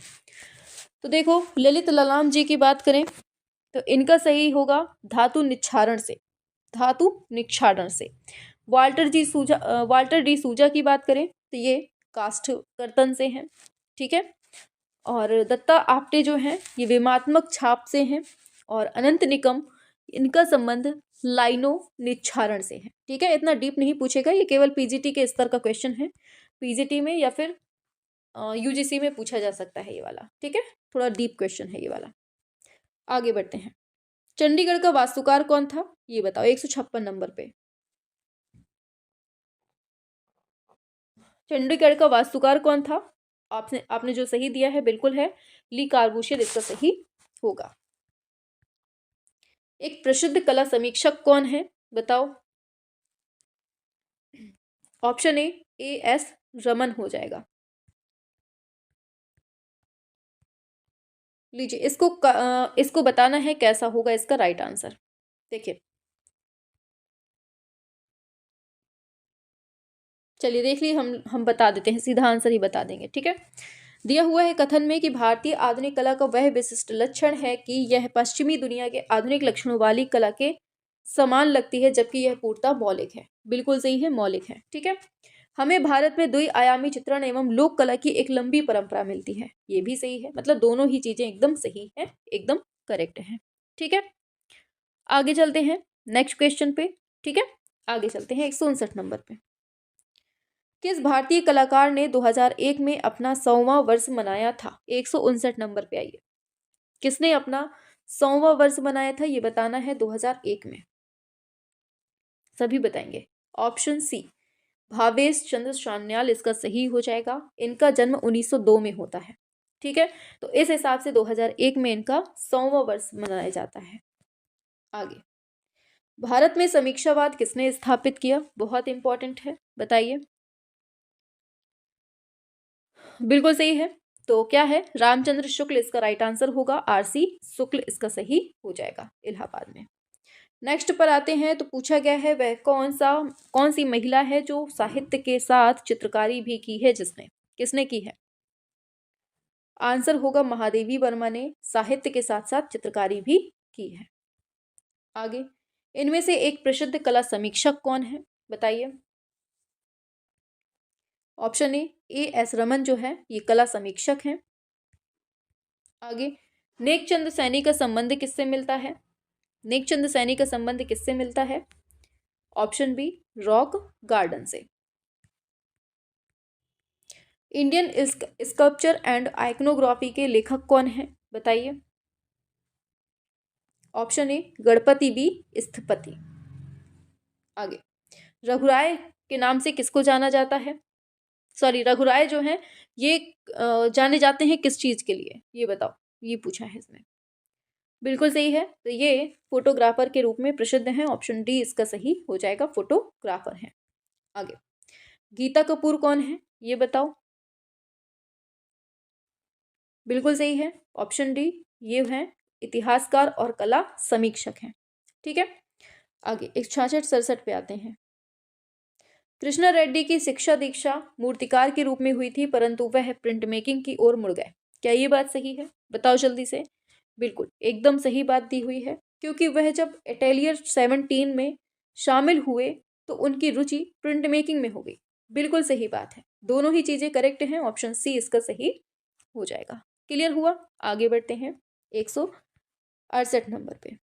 Speaker 2: तो देखो ललित ललाम जी की बात करें तो इनका सही होगा धातु निक्षारण से, धातु निक्षारण से। वाल्टर डी सूजा की बात करें तो ये काष्ठ कर्तन से हैं। ठीक है, और दत्ता आप्टे जो हैं ये विमात्मक छाप से हैं। और अनंत निकम, इनका संबंध लाइनो निक्षारण से है। ठीक है, इतना डीप नहीं पूछेगा, ये केवल पीजीटी के स्तर का क्वेश्चन है। पीजीटी में या फिर यूजीसी में पूछा जा सकता है ये वाला। ठीक है, थोड़ा डीप क्वेश्चन है ये वाला। आगे बढ़ते हैं। चंडीगढ़ का वास्तुकार कौन था ये बताओ 156 नंबर पे। चंडीगढ़ का वास्तुकार कौन था? आपने जो सही दिया है बिल्कुल है, ली कार्बूशियर इसका सही होगा। एक प्रसिद्ध कला समीक्षक कौन है बताओ। ऑप्शन ए एस रमन हो जाएगा। लीजिए, इसको बताना है कैसा होगा इसका राइट आंसर। देखिए, चलिए देख लिए, हम बता देते हैं, सीधा आंसर ही बता देंगे, ठीक है। दिया हुआ है कथन में कि भारतीय आधुनिक कला का वह विशिष्ट लक्षण है कि यह पश्चिमी दुनिया के आधुनिक लक्षणों वाली कला के समान लगती है, जबकि यह पूर्णतः मौलिक है। बिल्कुल सही है, मौलिक है, ठीक है। हमें भारत में द्विआयामी चित्रण एवं लोक कला की एक लंबी परंपरा मिलती है। ये भी सही है, मतलब दोनों ही चीजें एकदम सही है, एकदम करेक्ट है, ठीक है। आगे चलते हैं नेक्स्ट क्वेश्चन पे, ठीक है। आगे चलते हैं 159 नंबर पे। किस भारतीय कलाकार ने 2001 में अपना 100वां वर्ष मनाया था? 159 नंबर पे आइए। किसने अपना 100वां वर्ष मनाया था, ये बताना है 2001 में। सभी बताएंगे। ऑप्शन सी भावेश चंद्र सान्याल इसका सही हो जाएगा। इनका जन्म 1902 में होता है, ठीक है। तो इस हिसाब से 2001 में इनका 100वां वर्ष मनाया जाता है। आगे, भारत में समीक्षावाद किसने स्थापित किया? बहुत इंपॉर्टेंट है, बताइए। बिल्कुल सही है। तो क्या है? रामचंद्र शुक्ल इसका राइट आंसर होगा। आरसी शुक्ल इसका सही हो जाएगा, इलाहाबाद में। नेक्स्ट पर आते हैं, तो पूछा गया है वह कौन सी महिला है जो साहित्य के साथ चित्रकारी भी की है? किसने की है? आंसर होगा महादेवी वर्मा ने साहित्य के साथ साथ चित्रकारी भी की है। आगे, इनमें से एक प्रसिद्ध कला समीक्षक कौन है, बताइए। ऑप्शन ए एस रमन जो है ये कला समीक्षक हैं। आगे, नेकचंद सैनी का संबंध किससे मिलता है? नेकचंद सैनी का संबंध किससे मिलता है? ऑप्शन बी रॉक गार्डन से। इंडियन स्कल्पचर एंड आइकनोग्राफी के लेखक कौन है, बताइए। Option A Ganapati B Sthapati. आगे, रघुराय के नाम से किसको जाना जाता है? सॉरी, रघुराय जो है ये जाने जाते हैं किस चीज के लिए, ये बताओ, ये पूछा है इसमें। बिल्कुल सही है, तो ये फोटोग्राफर के रूप में प्रसिद्ध हैं। ऑप्शन डी इसका सही हो जाएगा, फोटोग्राफर हैं। आगे, गीता कपूर कौन है, ये बताओ। बिल्कुल सही है, ऑप्शन डी ये हैं इतिहासकार और कला समीक्षक हैं, ठीक है। आगे 166-67 पे आते हैं। कृष्णा रेड्डी की शिक्षा दीक्षा मूर्तिकार के रूप में हुई थी, परंतु वह प्रिंट मेकिंग की ओर मुड़ गए। क्या ये बात सही है? बताओ जल्दी से। बिल्कुल एकदम सही बात दी हुई है, क्योंकि वह जब अटेलियर 17 में शामिल हुए तो उनकी रुचि प्रिंट मेकिंग में हो गई। बिल्कुल सही बात है, दोनों ही चीजें करेक्ट हैं। ऑप्शन सी इसका सही हो जाएगा। क्लियर हुआ? आगे बढ़ते हैं 168 नंबर पे।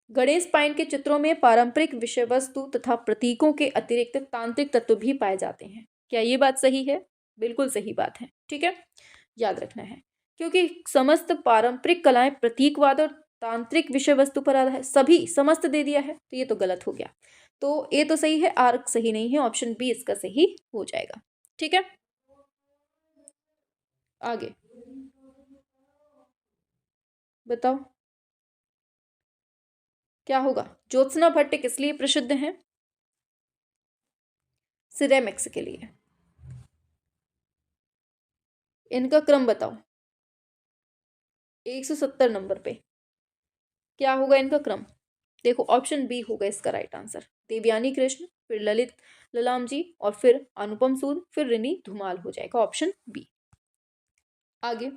Speaker 2: गणेश पाइन के चित्रों में पारंपरिक विषय वस्तु तथा प्रतीकों के अतिरिक्त तांत्रिक तत्व भी पाए जाते हैं। क्या ये बात सही है? बिल्कुल सही बात है, ठीक है, याद रखना है, क्योंकि समस्त पारंपरिक कलाएं प्रतीकवाद और तांत्रिक विषय वस्तु पर आधारित है। सभी समस्त दे दिया है तो ये तो गलत हो गया। तो ए तो सही है, आर सही नहीं है। ऑप्शन बी इसका सही हो जाएगा, ठीक है। आगे बताओ क्या होगा? ज्योत्सना भट्ट किस लिए प्रसिद्ध हैं? सिरेमिक्स के लिए। इनका क्रम बताओ। 170 नंबर पे क्या होगा इनका क्रम? देखो, ऑप्शन बी होगा इसका राइट आंसर। देवयानी कृष्ण, फिर ललित ललाम जी, और फिर अनुपम सूद, फिर रिनी धुमाल हो जाएगा, ऑप्शन बी। आगे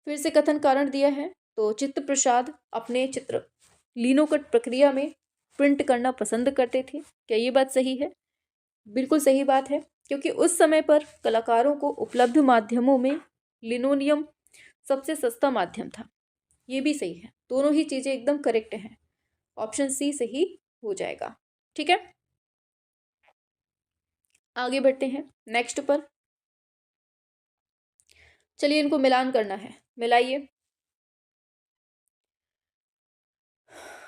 Speaker 2: फिर से कथन कारण दिया है, तो चित्त प्रसाद अपने चित्र लिनोकट प्रक्रिया में प्रिंट करना पसंद करते थे। क्या ये बात सही है? बिल्कुल सही बात है, क्योंकि उस समय पर कलाकारों को उपलब्ध माध्यमों में लिनोलियम सबसे सस्ता माध्यम था। ये भी सही है, दोनों ही चीजें एकदम करेक्ट हैं। ऑप्शन सी सही हो जाएगा, ठीक है। आगे बढ़ते हैं नेक्स्ट पर। चलिए इनको मिलान करना है, मिलाइए,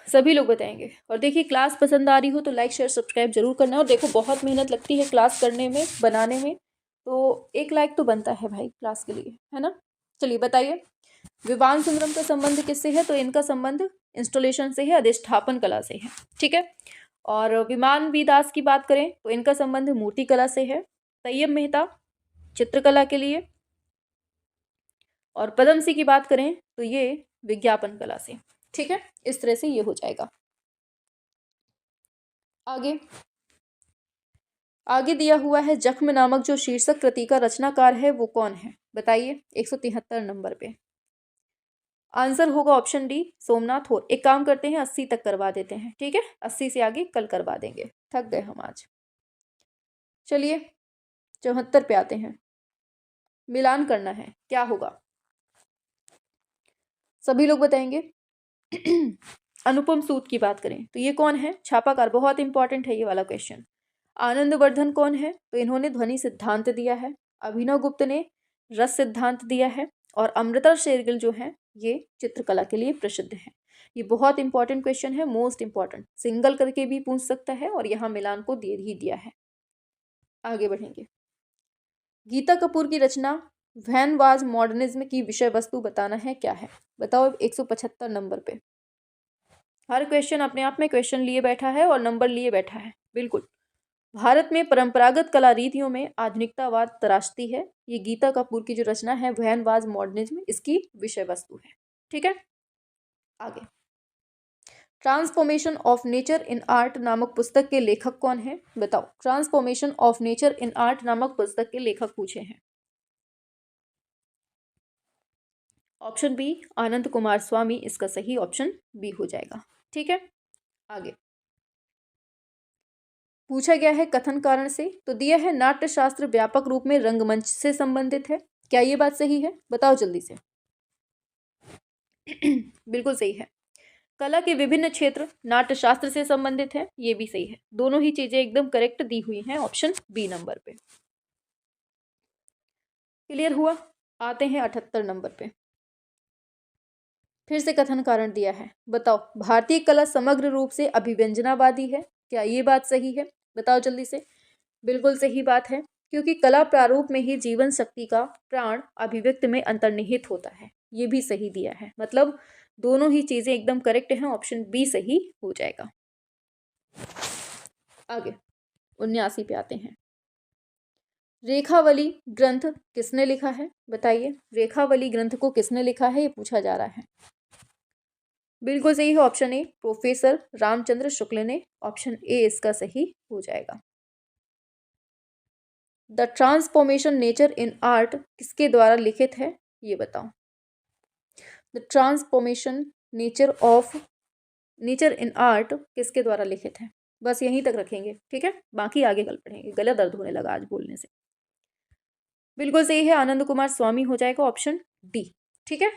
Speaker 2: सभी लोग बताएंगे। और देखिए, क्लास पसंद आ रही हो तो लाइक शेयर सब्सक्राइब जरूर करना है। और देखो, बहुत मेहनत लगती है क्लास करने में, बनाने में, तो एक लाइक तो बनता है भाई क्लास के लिए, है ना। चलिए बताइए, विवान सुंदरम का संबंध किससे है? तो इनका संबंध इंस्टॉलेशन से है, अधिष्ठापन कला से है, ठीक है। और विमान वी दास की बात करें तो इनका संबंध मूर्तिकला से है। तैयब मेहता चित्रकला के लिए, और पदमसी की बात करें तो ये विज्ञापन कला से। ठीक है, इस तरह से ये हो जाएगा। आगे दिया हुआ है जख्म नामक जो शीर्षक कृति का रचनाकार है वो कौन है, बताइए। 173 नंबर पे आंसर होगा ऑप्शन डी, सोमनाथ होर। एक काम करते हैं 80 तक करवा देते हैं, ठीक है, 80 से आगे कल करवा देंगे, थक गए हम आज। चलिए 74 पे आते हैं। मिलान करना है, क्या होगा सभी लोग बताएंगे। अनुपम सूद की बात करें तो ये कौन है, छापाकार, बहुत इंपॉर्टेंट है ये वाला क्वेश्चन। आनंदवर्धन कौन है, तो इन्होंने ध्वनि सिद्धांत दिया है। अभिनव गुप्त ने रस सिद्धांत दिया है, और अमृता शेरगिल जो है ये चित्रकला के लिए प्रसिद्ध है। ये बहुत इंपॉर्टेंट क्वेश्चन है, मोस्ट इंपॉर्टेंट, सिंगल करके भी पूछ सकता है, और यहाँ मिलान को दे ही दिया है। आगे बढ़ेंगे। गीता कपूर की रचना वैन वाज मॉडर्निज्म की विषय वस्तु बताना है, क्या है, बताओ। 175 नंबर पे हर क्वेश्चन अपने आप में क्वेश्चन लिए बैठा है और नंबर लिए बैठा है, बिल्कुल। भारत में परंपरागत कला रीतियों में आधुनिकतावाद तराशती है, ये गीता कपूर की जो रचना है वैन वाज मॉडर्निज्म, इसकी विषय वस्तु है। ठीक है, आगे। Transformation of nature in art नामक पुस्तक के लेखक कौन है, बताओ। Transformation of nature in art नामक पुस्तक के लेखक पूछे हैं। ऑप्शन बी, आनंद कुमार स्वामी, इसका सही ऑप्शन बी हो जाएगा। ठीक है, आगे पूछा गया है कथन कारण से, तो दिया है नाट्यशास्त्र व्यापक रूप में रंगमंच से संबंधित है, क्या ये बात सही है, बताओ जल्दी से। बिल्कुल सही है। कला के विभिन्न क्षेत्र नाट्यशास्त्र से संबंधित है, ये भी सही है। दोनों ही चीजें एकदम करेक्ट दी हुई हैं ऑप्शन बी नंबर पे। क्लियर हुआ। आते हैं 78 नंबर पे। फिर से कथन कारण दिया है, बताओ। भारतीय कला समग्र रूप से अभिव्यंजनावादी है, क्या ये बात सही है, बताओ जल्दी से। बिल्कुल सही बात है, क्योंकि कला प्रारूप में ही जीवन शक्ति का प्राण अभिव्यक्त में अंतर्निहित होता है, ये भी सही दिया है। मतलब दोनों ही चीजें एकदम करेक्ट हैं, ऑप्शन बी सही हो जाएगा। आगे 79 पे आते हैं। रेखावली ग्रंथ किसने लिखा है, बताइए। रेखावली ग्रंथ को किसने लिखा है, ये पूछा जा रहा है। बिल्कुल सही है, option A, professor Ramchandra Shukla ने। ऑप्शन ए इसका सही हो जाएगा। The transformation nature in art किसके द्वारा लिखित है, ये बताओ। The transformation nature in art किसके द्वारा लिखित है, बस यहीं तक रखेंगे, ठीक है, बाकी आगे कल पढ़ेंगे। गला दर्द होने लगा आज बोलने से। बिल्कुल सही है, आनंद कुमार स्वामी हो जाएगा, ऑप्शन डी। ठीक है,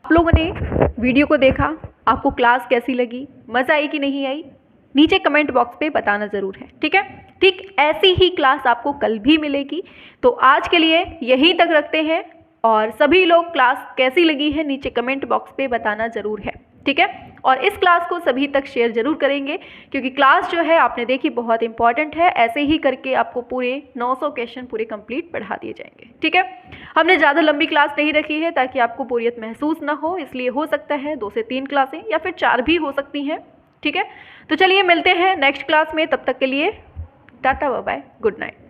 Speaker 1: आप लोगों ने वीडियो को देखा, आपको क्लास कैसी लगी, मज़ा आई कि नहीं आई, नीचे कमेंट बॉक्स पे बताना ज़रूर है, ठीक है। ठीक ऐसी ही क्लास आपको कल भी मिलेगी, तो आज के लिए यहीं तक रखते हैं, और सभी लोग क्लास कैसी लगी है नीचे कमेंट बॉक्स पे बताना ज़रूर है, ठीक है। और इस क्लास को सभी तक शेयर ज़रूर करेंगे, क्योंकि क्लास जो है आपने देखी बहुत इंपॉर्टेंट है। ऐसे ही करके आपको पूरे 900 क्वेश्चन पूरे कंप्लीट पढ़ा दिए जाएंगे, ठीक है। हमने ज़्यादा लंबी क्लास नहीं रखी है ताकि आपको बोरियत महसूस ना हो, इसलिए हो सकता है 2 से 3 क्लासें या फिर 4 भी हो सकती हैं, ठीक है। तो चलिए मिलते हैं नेक्स्ट क्लास में, तब तक के लिए ta ta bye bye, good night.